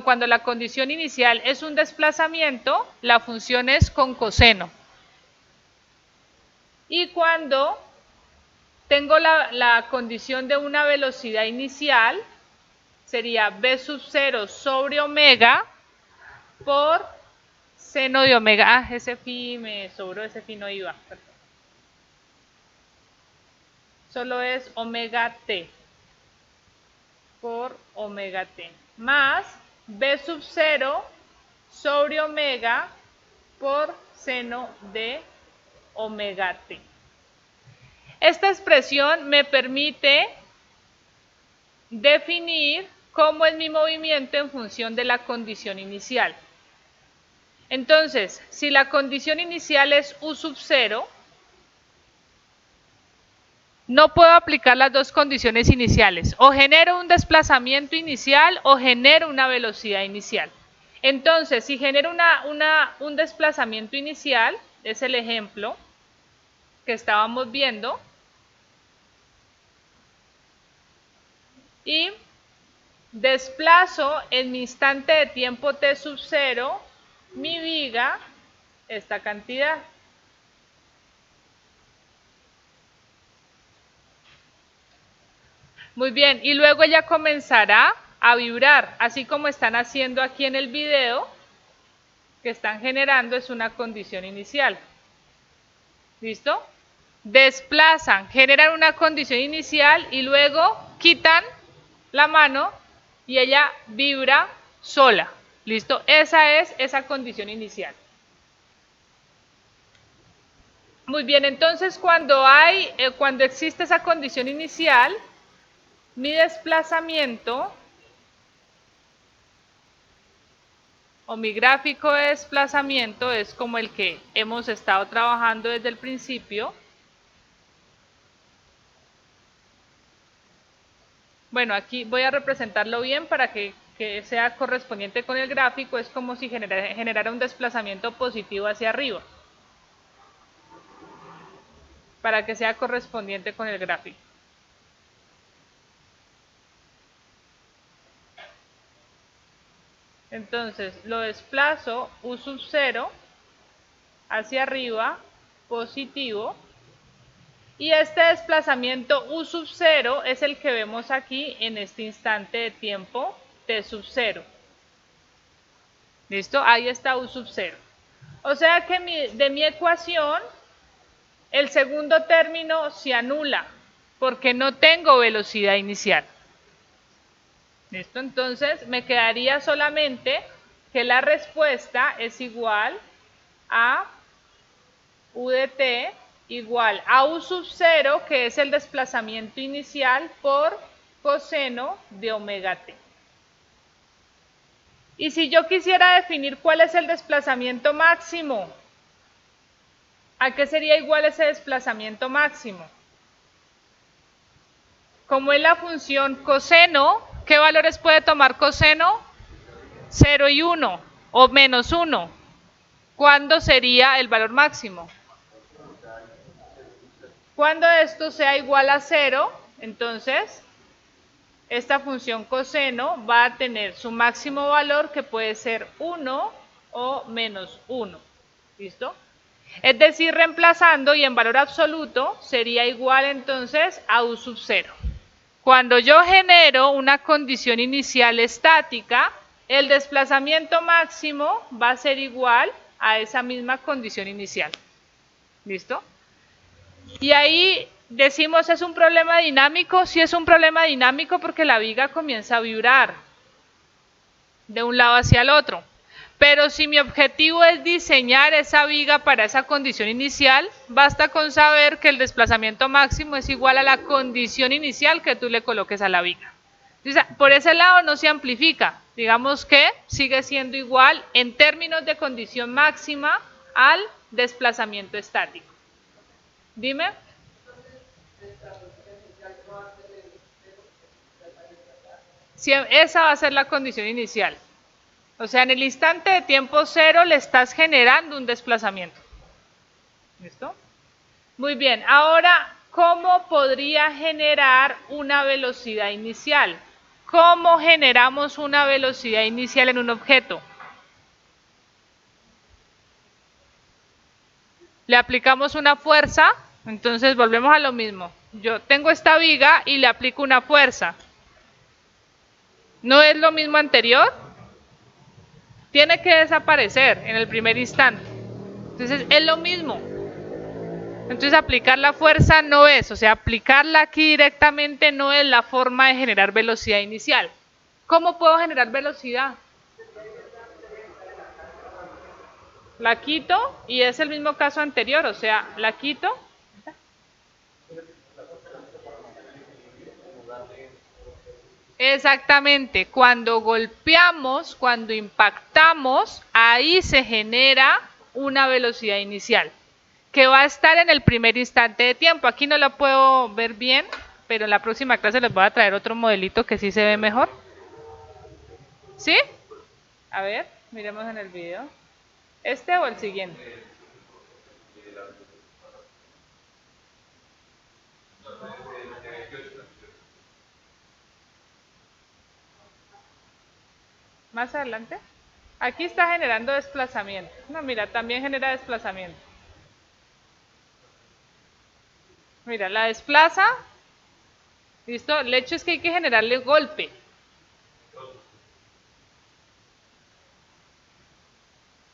Speaker 1: cuando la condición inicial es un desplazamiento, la función es con coseno. Y cuando tengo la condición de una velocidad inicial, sería b sub 0 sobre omega por seno de omega. Ah, ese phi me sobró, ese phi no iba. Perdón. Solo es omega t por omega t más b sub 0 sobre omega por seno de omega t. Esta expresión me permite definir cómo es mi movimiento en función de la condición inicial. Entonces, si la condición inicial es U sub 0, no puedo aplicar las dos condiciones iniciales. O genero un desplazamiento inicial o genero una velocidad inicial. Entonces, si genero un desplazamiento inicial, es el ejemplo que estábamos viendo, y desplazo en mi instante de tiempo t sub 0 mi viga, esta cantidad. Muy bien, y luego ella comenzará a vibrar, así como están haciendo aquí en el video, que están generando es una condición inicial. ¿Listo? Desplazan, generan una condición inicial y luego quitan la mano y ella vibra sola. ¿Listo? Esa es esa condición inicial. Muy bien, entonces cuando existe esa condición inicial, mi desplazamiento o mi gráfico de desplazamiento es como el que hemos estado trabajando desde el principio. Bueno, aquí voy a representarlo bien para que sea correspondiente con el gráfico. Es como si generara un desplazamiento positivo hacia arriba, para que sea correspondiente con el gráfico. Entonces lo desplazo U sub 0 hacia arriba, positivo, y este desplazamiento U sub 0 es el que vemos aquí en este instante de tiempo T sub 0. ¿Listo? Ahí está U sub 0. O sea que de mi ecuación, el segundo término se anula, porque no tengo velocidad inicial. ¿Listo? Entonces me quedaría solamente que la respuesta es igual a U de t igual a U sub 0, que es el desplazamiento inicial, por coseno de omega t. Y si yo quisiera definir cuál es el desplazamiento máximo, ¿a qué sería igual ese desplazamiento máximo? Como es la función coseno, ¿qué valores puede tomar coseno? 0 y 1, o menos 1. ¿Cuándo sería el valor máximo? Cuando esto sea igual a 0, entonces esta función coseno va a tener su máximo valor, que puede ser 1 o menos 1. ¿Listo? Es decir, reemplazando, y en valor absoluto sería igual entonces a U sub 0. Cuando yo genero una condición inicial estática, el desplazamiento máximo va a ser igual a esa misma condición inicial. ¿Listo? Y ahí Decimos es un problema dinámico, sí es un problema dinámico porque la viga comienza a vibrar de un lado hacia el otro. Pero si mi objetivo es diseñar esa viga para esa condición inicial, basta con saber que el desplazamiento máximo es igual a la condición inicial que tú le coloques a la viga. Entonces, por ese lado no se amplifica, digamos que sigue siendo igual en términos de condición máxima al desplazamiento estático. Dime. Si esa va a ser la condición inicial. O sea, en el instante de tiempo cero le estás generando un desplazamiento. ¿Listo? Muy bien. Ahora, ¿cómo podría generar una velocidad inicial? ¿Cómo generamos una velocidad inicial en un objeto? Le aplicamos una fuerza, entonces volvemos a lo mismo. Yo tengo esta viga y le aplico una fuerza. ¿No es lo mismo anterior? Tiene que desaparecer en el primer instante. Entonces es lo mismo. Entonces aplicar la fuerza no es, o sea, aplicarla aquí directamente no es la forma de generar velocidad inicial. ¿Cómo puedo generar velocidad? La quito y es el mismo caso anterior, o sea, la quito. Exactamente, cuando golpeamos, cuando impactamos, ahí se genera una velocidad inicial que va a estar en el primer instante de tiempo. Aquí no lo puedo ver bien, pero en la próxima clase les voy a traer otro modelito que sí se ve mejor. ¿Sí? A ver, miremos en el video. ¿Este o el siguiente? Más adelante. Aquí está generando desplazamiento. No, mira, también genera desplazamiento. Mira, la desplaza. ¿Listo? El hecho es que hay que generarle golpe.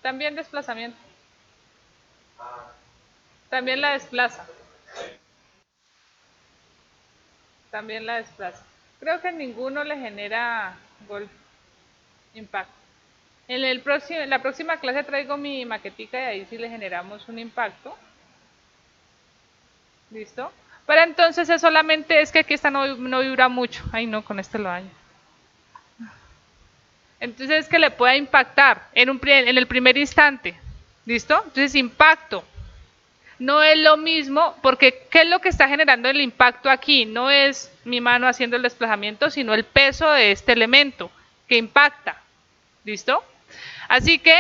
Speaker 1: También desplazamiento. También la desplaza. También la desplaza. Creo que ninguno le genera golpe, impacto. En la próxima clase traigo mi maquetica y ahí sí le generamos un impacto. ¿Listo? Pero entonces es solamente, es que aquí esta no vibra mucho. Ay no, con este lo daño. Entonces es que le pueda impactar en el primer instante. ¿Listo? Entonces impacto. No es lo mismo, porque ¿qué es lo que está generando el impacto aquí? No es mi mano haciendo el desplazamiento, sino el peso de este elemento que impacta. ¿Listo? Así que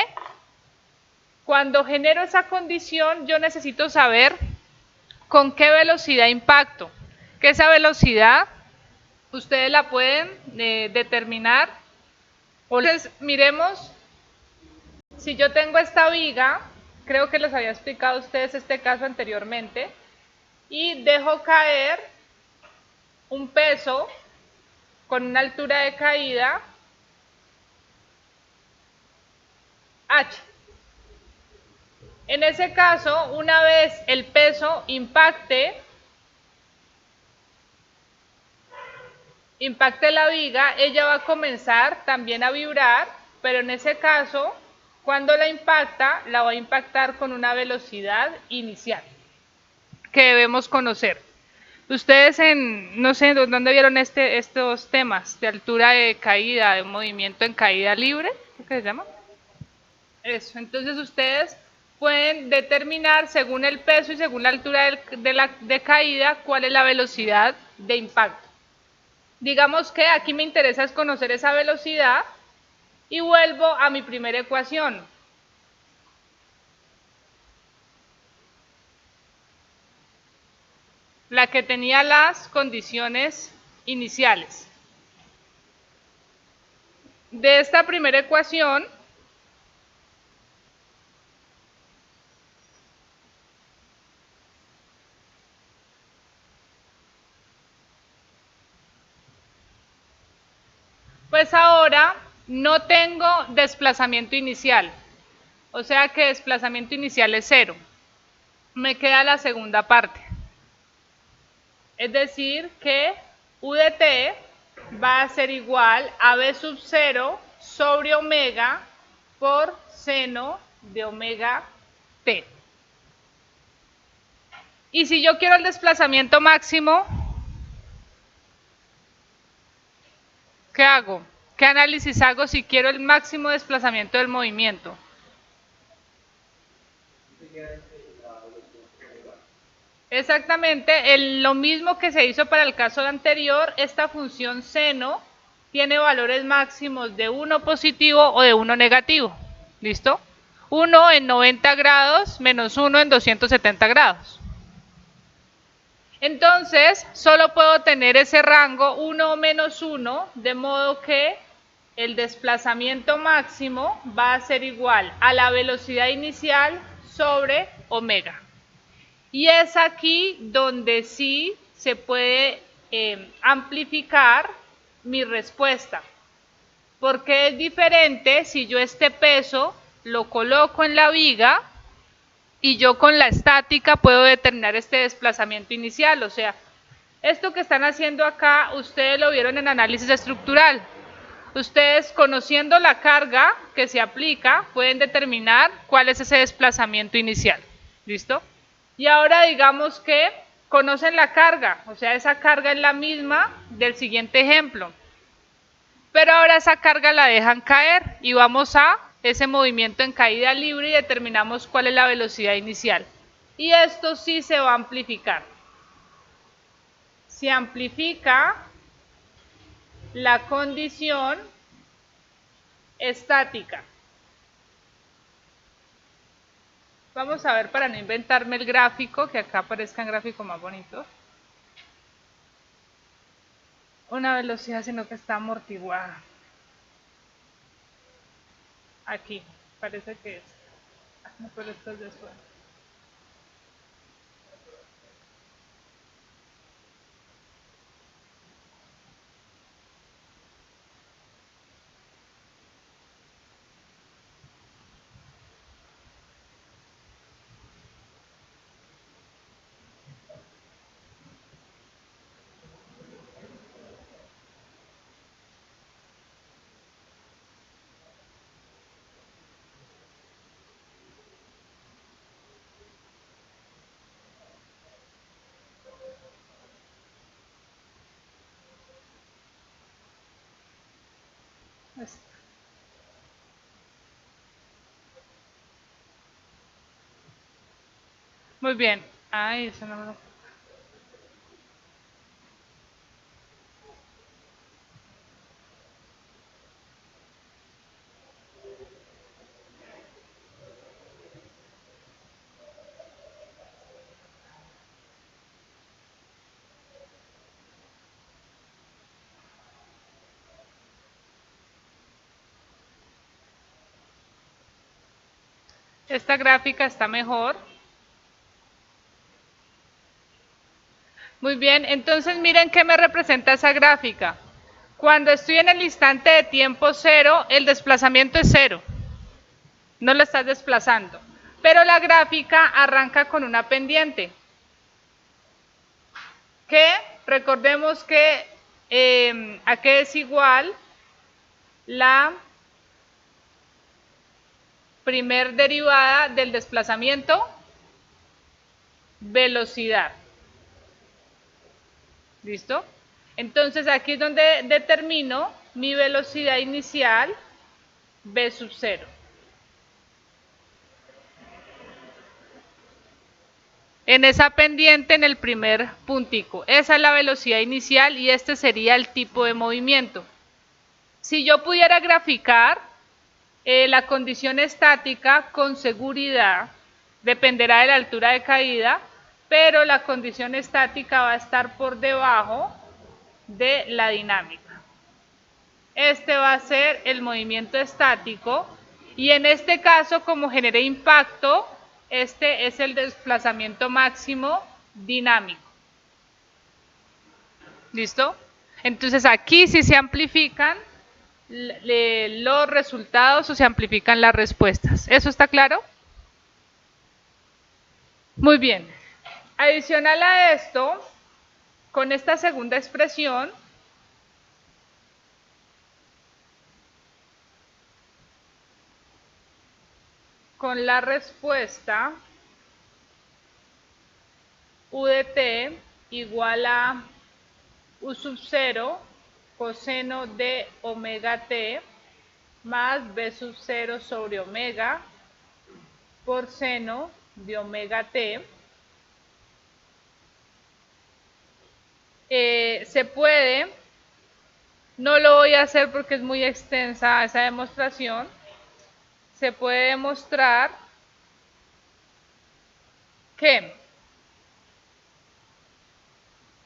Speaker 1: cuando genero esa condición, yo necesito saber con qué velocidad impacto. Que esa velocidad ustedes la pueden determinar. Entonces, miremos, si yo tengo esta viga, creo que les había explicado a ustedes este caso anteriormente, y dejo caer un peso con una altura de caída h. En ese caso, una vez el peso impacte la viga, ella va a comenzar también a vibrar, pero en ese caso, cuando la impacta, la va a impactar con una velocidad inicial que debemos conocer. Ustedes no sé dónde vieron estos temas de altura de caída, de movimiento en caída libre, ¿qué se llama? Eso, entonces ustedes pueden determinar según el peso y según la altura de caída cuál es la velocidad de impacto. Digamos que aquí me interesa es conocer esa velocidad y vuelvo a mi primera ecuación. La que tenía las condiciones iniciales. De esta primera ecuación, pues ahora no tengo desplazamiento inicial. O sea que desplazamiento inicial es 0. Me queda la segunda parte. Es decir, que U de t va a ser igual a B sub 0 sobre omega por seno de omega t. Y si yo quiero el desplazamiento máximo, ¿qué hago? ¿Qué análisis hago si quiero el máximo desplazamiento del movimiento? Exactamente, lo mismo que se hizo para el caso anterior, esta función seno tiene valores máximos de 1 positivo o de 1 negativo. ¿Listo? 1 en 90 grados menos 1 en 270 grados. Entonces, solo puedo tener ese rango 1 o menos 1, de modo que el desplazamiento máximo va a ser igual a la velocidad inicial sobre omega. Y es aquí donde sí se puede amplificar mi respuesta. Porque es diferente si yo este peso lo coloco en la viga y yo con la estática puedo determinar este desplazamiento inicial. O sea, esto que están haciendo acá, ustedes lo vieron en análisis estructural. Ustedes, conociendo la carga que se aplica, pueden determinar cuál es ese desplazamiento inicial. ¿Listo? Y ahora digamos que conocen la carga, o sea, esa carga es la misma del siguiente ejemplo. Pero ahora esa carga la dejan caer y vamos a ese movimiento en caída libre y determinamos cuál es la velocidad inicial. Y esto sí se va a amplificar. Se amplifica la condición estática. Vamos a ver para no inventarme el gráfico, que acá aparezca un gráfico más bonito. Una velocidad, sino que está amortiguada. Aquí, parece que es. No, pero esto es de suelo. Muy bien. Ay, eso no lo... Esta gráfica está mejor. Muy bien, entonces miren qué me representa esa gráfica. Cuando estoy en el instante de tiempo cero, el desplazamiento es cero. No lo estás desplazando. Pero la gráfica arranca con una pendiente. Que recordemos que a qué es igual la primer derivada del desplazamiento, velocidad. ¿Listo? Entonces aquí es donde determino mi velocidad inicial, v sub 0. En esa pendiente, en el primer puntico. Esa es la velocidad inicial y este sería el tipo de movimiento. Si yo pudiera graficar la condición estática, con seguridad dependerá de la altura de caída, pero la condición estática va a estar por debajo de la dinámica. Este va a ser el movimiento estático y en este caso, como generé impacto, este es el desplazamiento máximo dinámico. ¿Listo? Entonces aquí sí se amplifican los resultados o se amplifican las respuestas. ¿Eso está claro? Muy bien. Adicional a esto, Con esta segunda expresión, con la respuesta U de t igual a U sub 0 coseno de omega t más B sub 0 sobre omega por seno de omega t. Se puede, no lo voy a hacer porque es muy extensa esa demostración, se puede demostrar que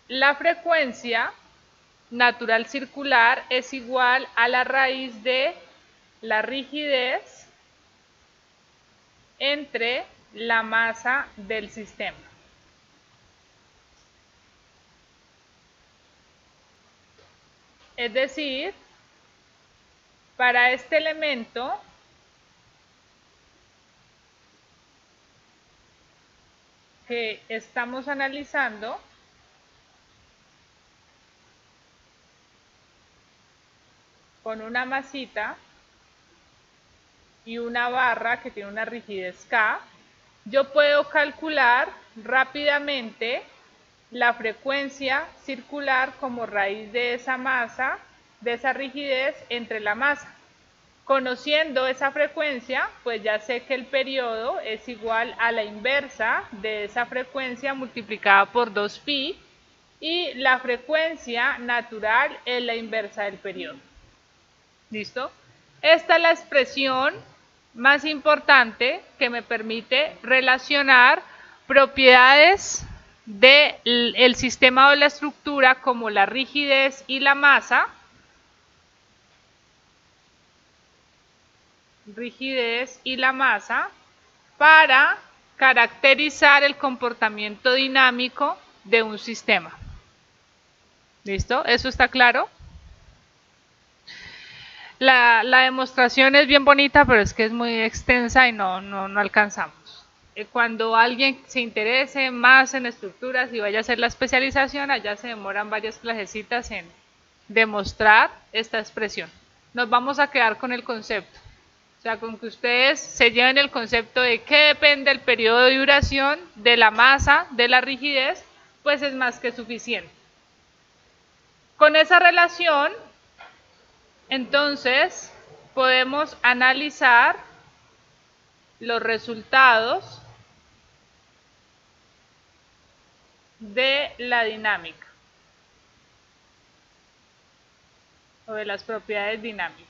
Speaker 1: la frecuencia natural circular es igual a la raíz de la rigidez entre la masa del sistema. Es decir, para este elemento que estamos analizando, con una masita y una barra que tiene una rigidez K, yo puedo calcular rápidamente la frecuencia circular como raíz de esa masa, de esa rigidez entre la masa. Conociendo esa frecuencia, pues ya sé que el periodo es igual a la inversa de esa frecuencia multiplicada por 2pi y la frecuencia natural es la inversa del periodo. ¿Listo? Esta es la expresión más importante que me permite relacionar propiedades del sistema o la estructura como la rigidez y la masa. Rigidez y la masa para caracterizar el comportamiento dinámico de un sistema. ¿Listo? ¿Eso está claro? La demostración es bien bonita, pero es que es muy extensa y no alcanzamos. Cuando alguien se interese más en estructuras y vaya a hacer la especialización, allá se demoran varias clasecitas en demostrar esta expresión. Nos vamos a quedar con el concepto. O sea, con que ustedes se lleven el concepto de qué depende el periodo de duración, de la masa, de la rigidez, pues es más que suficiente. Con esa relación, entonces, podemos analizar los resultados de la dinámica o de las propiedades dinámicas.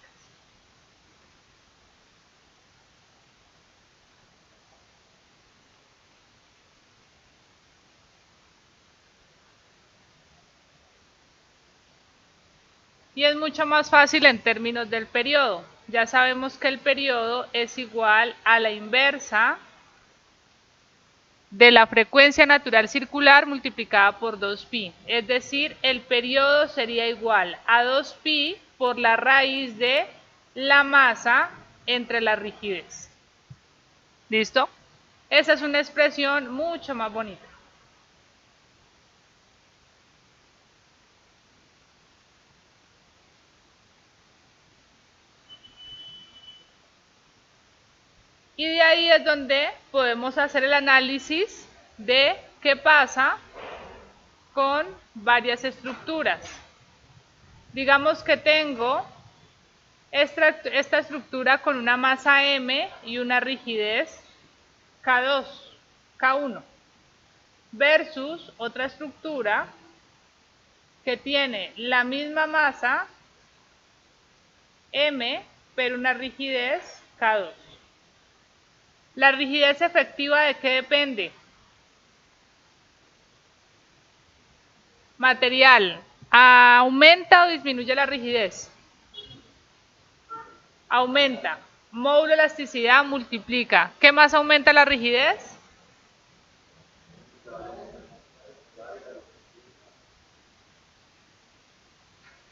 Speaker 1: Y es mucho más fácil en términos del periodo. Ya sabemos que el periodo es igual a la inversa de la frecuencia natural circular multiplicada por 2pi. Es decir, el periodo sería igual a 2pi por la raíz de la masa entre la rigidez. ¿Listo? Esa es una expresión mucho más bonita. Y de ahí es donde podemos hacer el análisis de qué pasa con varias estructuras. Digamos que tengo esta estructura con una masa M y una rigidez K2, K1, versus otra estructura que tiene la misma masa M, pero una rigidez K2. ¿La rigidez efectiva de qué depende? Material. ¿Aumenta o disminuye la rigidez? Aumenta. Módulo de elasticidad multiplica. ¿Qué más aumenta la rigidez?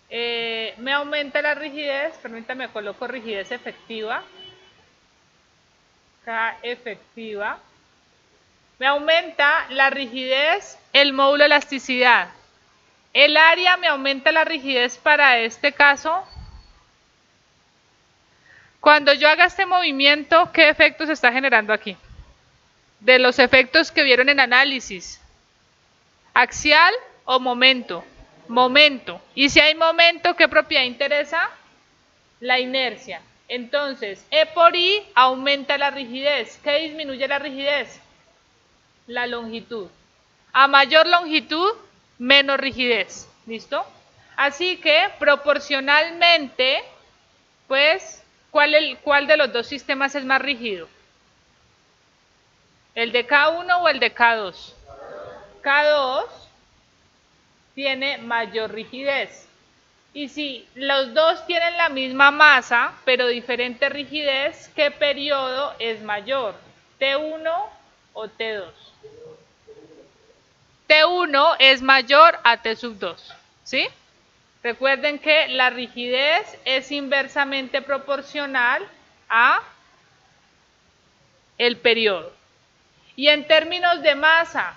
Speaker 1: Me aumenta la rigidez, permítame, coloco rigidez efectiva. K efectiva. Me aumenta la rigidez, el módulo de elasticidad. El área me aumenta la rigidez para este caso. Cuando yo haga este movimiento, ¿qué efecto se está generando aquí? De los efectos que vieron en análisis. ¿Axial o momento? Momento. Y si hay momento, ¿qué propiedad interesa? La inercia. Entonces, E por I aumenta la rigidez. ¿Qué disminuye la rigidez? La longitud. A mayor longitud, menos rigidez. ¿Listo? Así que, proporcionalmente, pues, ¿cuál de los dos sistemas es más rígido? ¿El de K1 o el de K2? K2 tiene mayor rigidez. Y si los dos tienen la misma masa, pero diferente rigidez, ¿qué periodo es mayor? ¿T1 o T2? T1 es mayor a T sub 2, ¿sí? Recuerden que la rigidez es inversamente proporcional a el periodo. Y en términos de masa,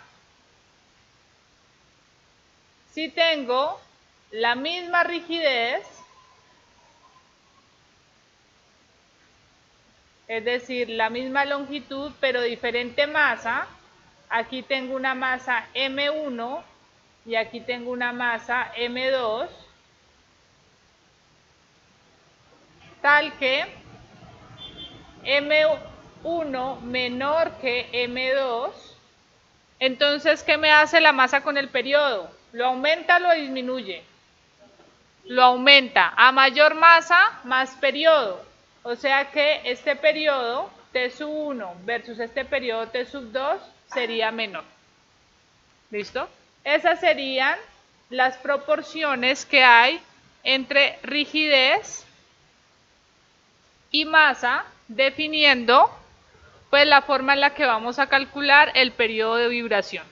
Speaker 1: si tengo la misma rigidez, es decir, la misma longitud pero diferente masa, aquí tengo una masa M1 y aquí tengo una masa M2, tal que M1 menor que M2. Entonces, ¿qué me hace la masa con el periodo? ¿Lo aumenta o lo disminuye? Lo aumenta. A mayor masa, más periodo. O sea que este periodo T sub 1 versus este periodo T sub 2 sería menor. ¿Listo? Esas serían las proporciones que hay entre rigidez y masa, definiendo pues la forma en la que vamos a calcular el periodo de vibración.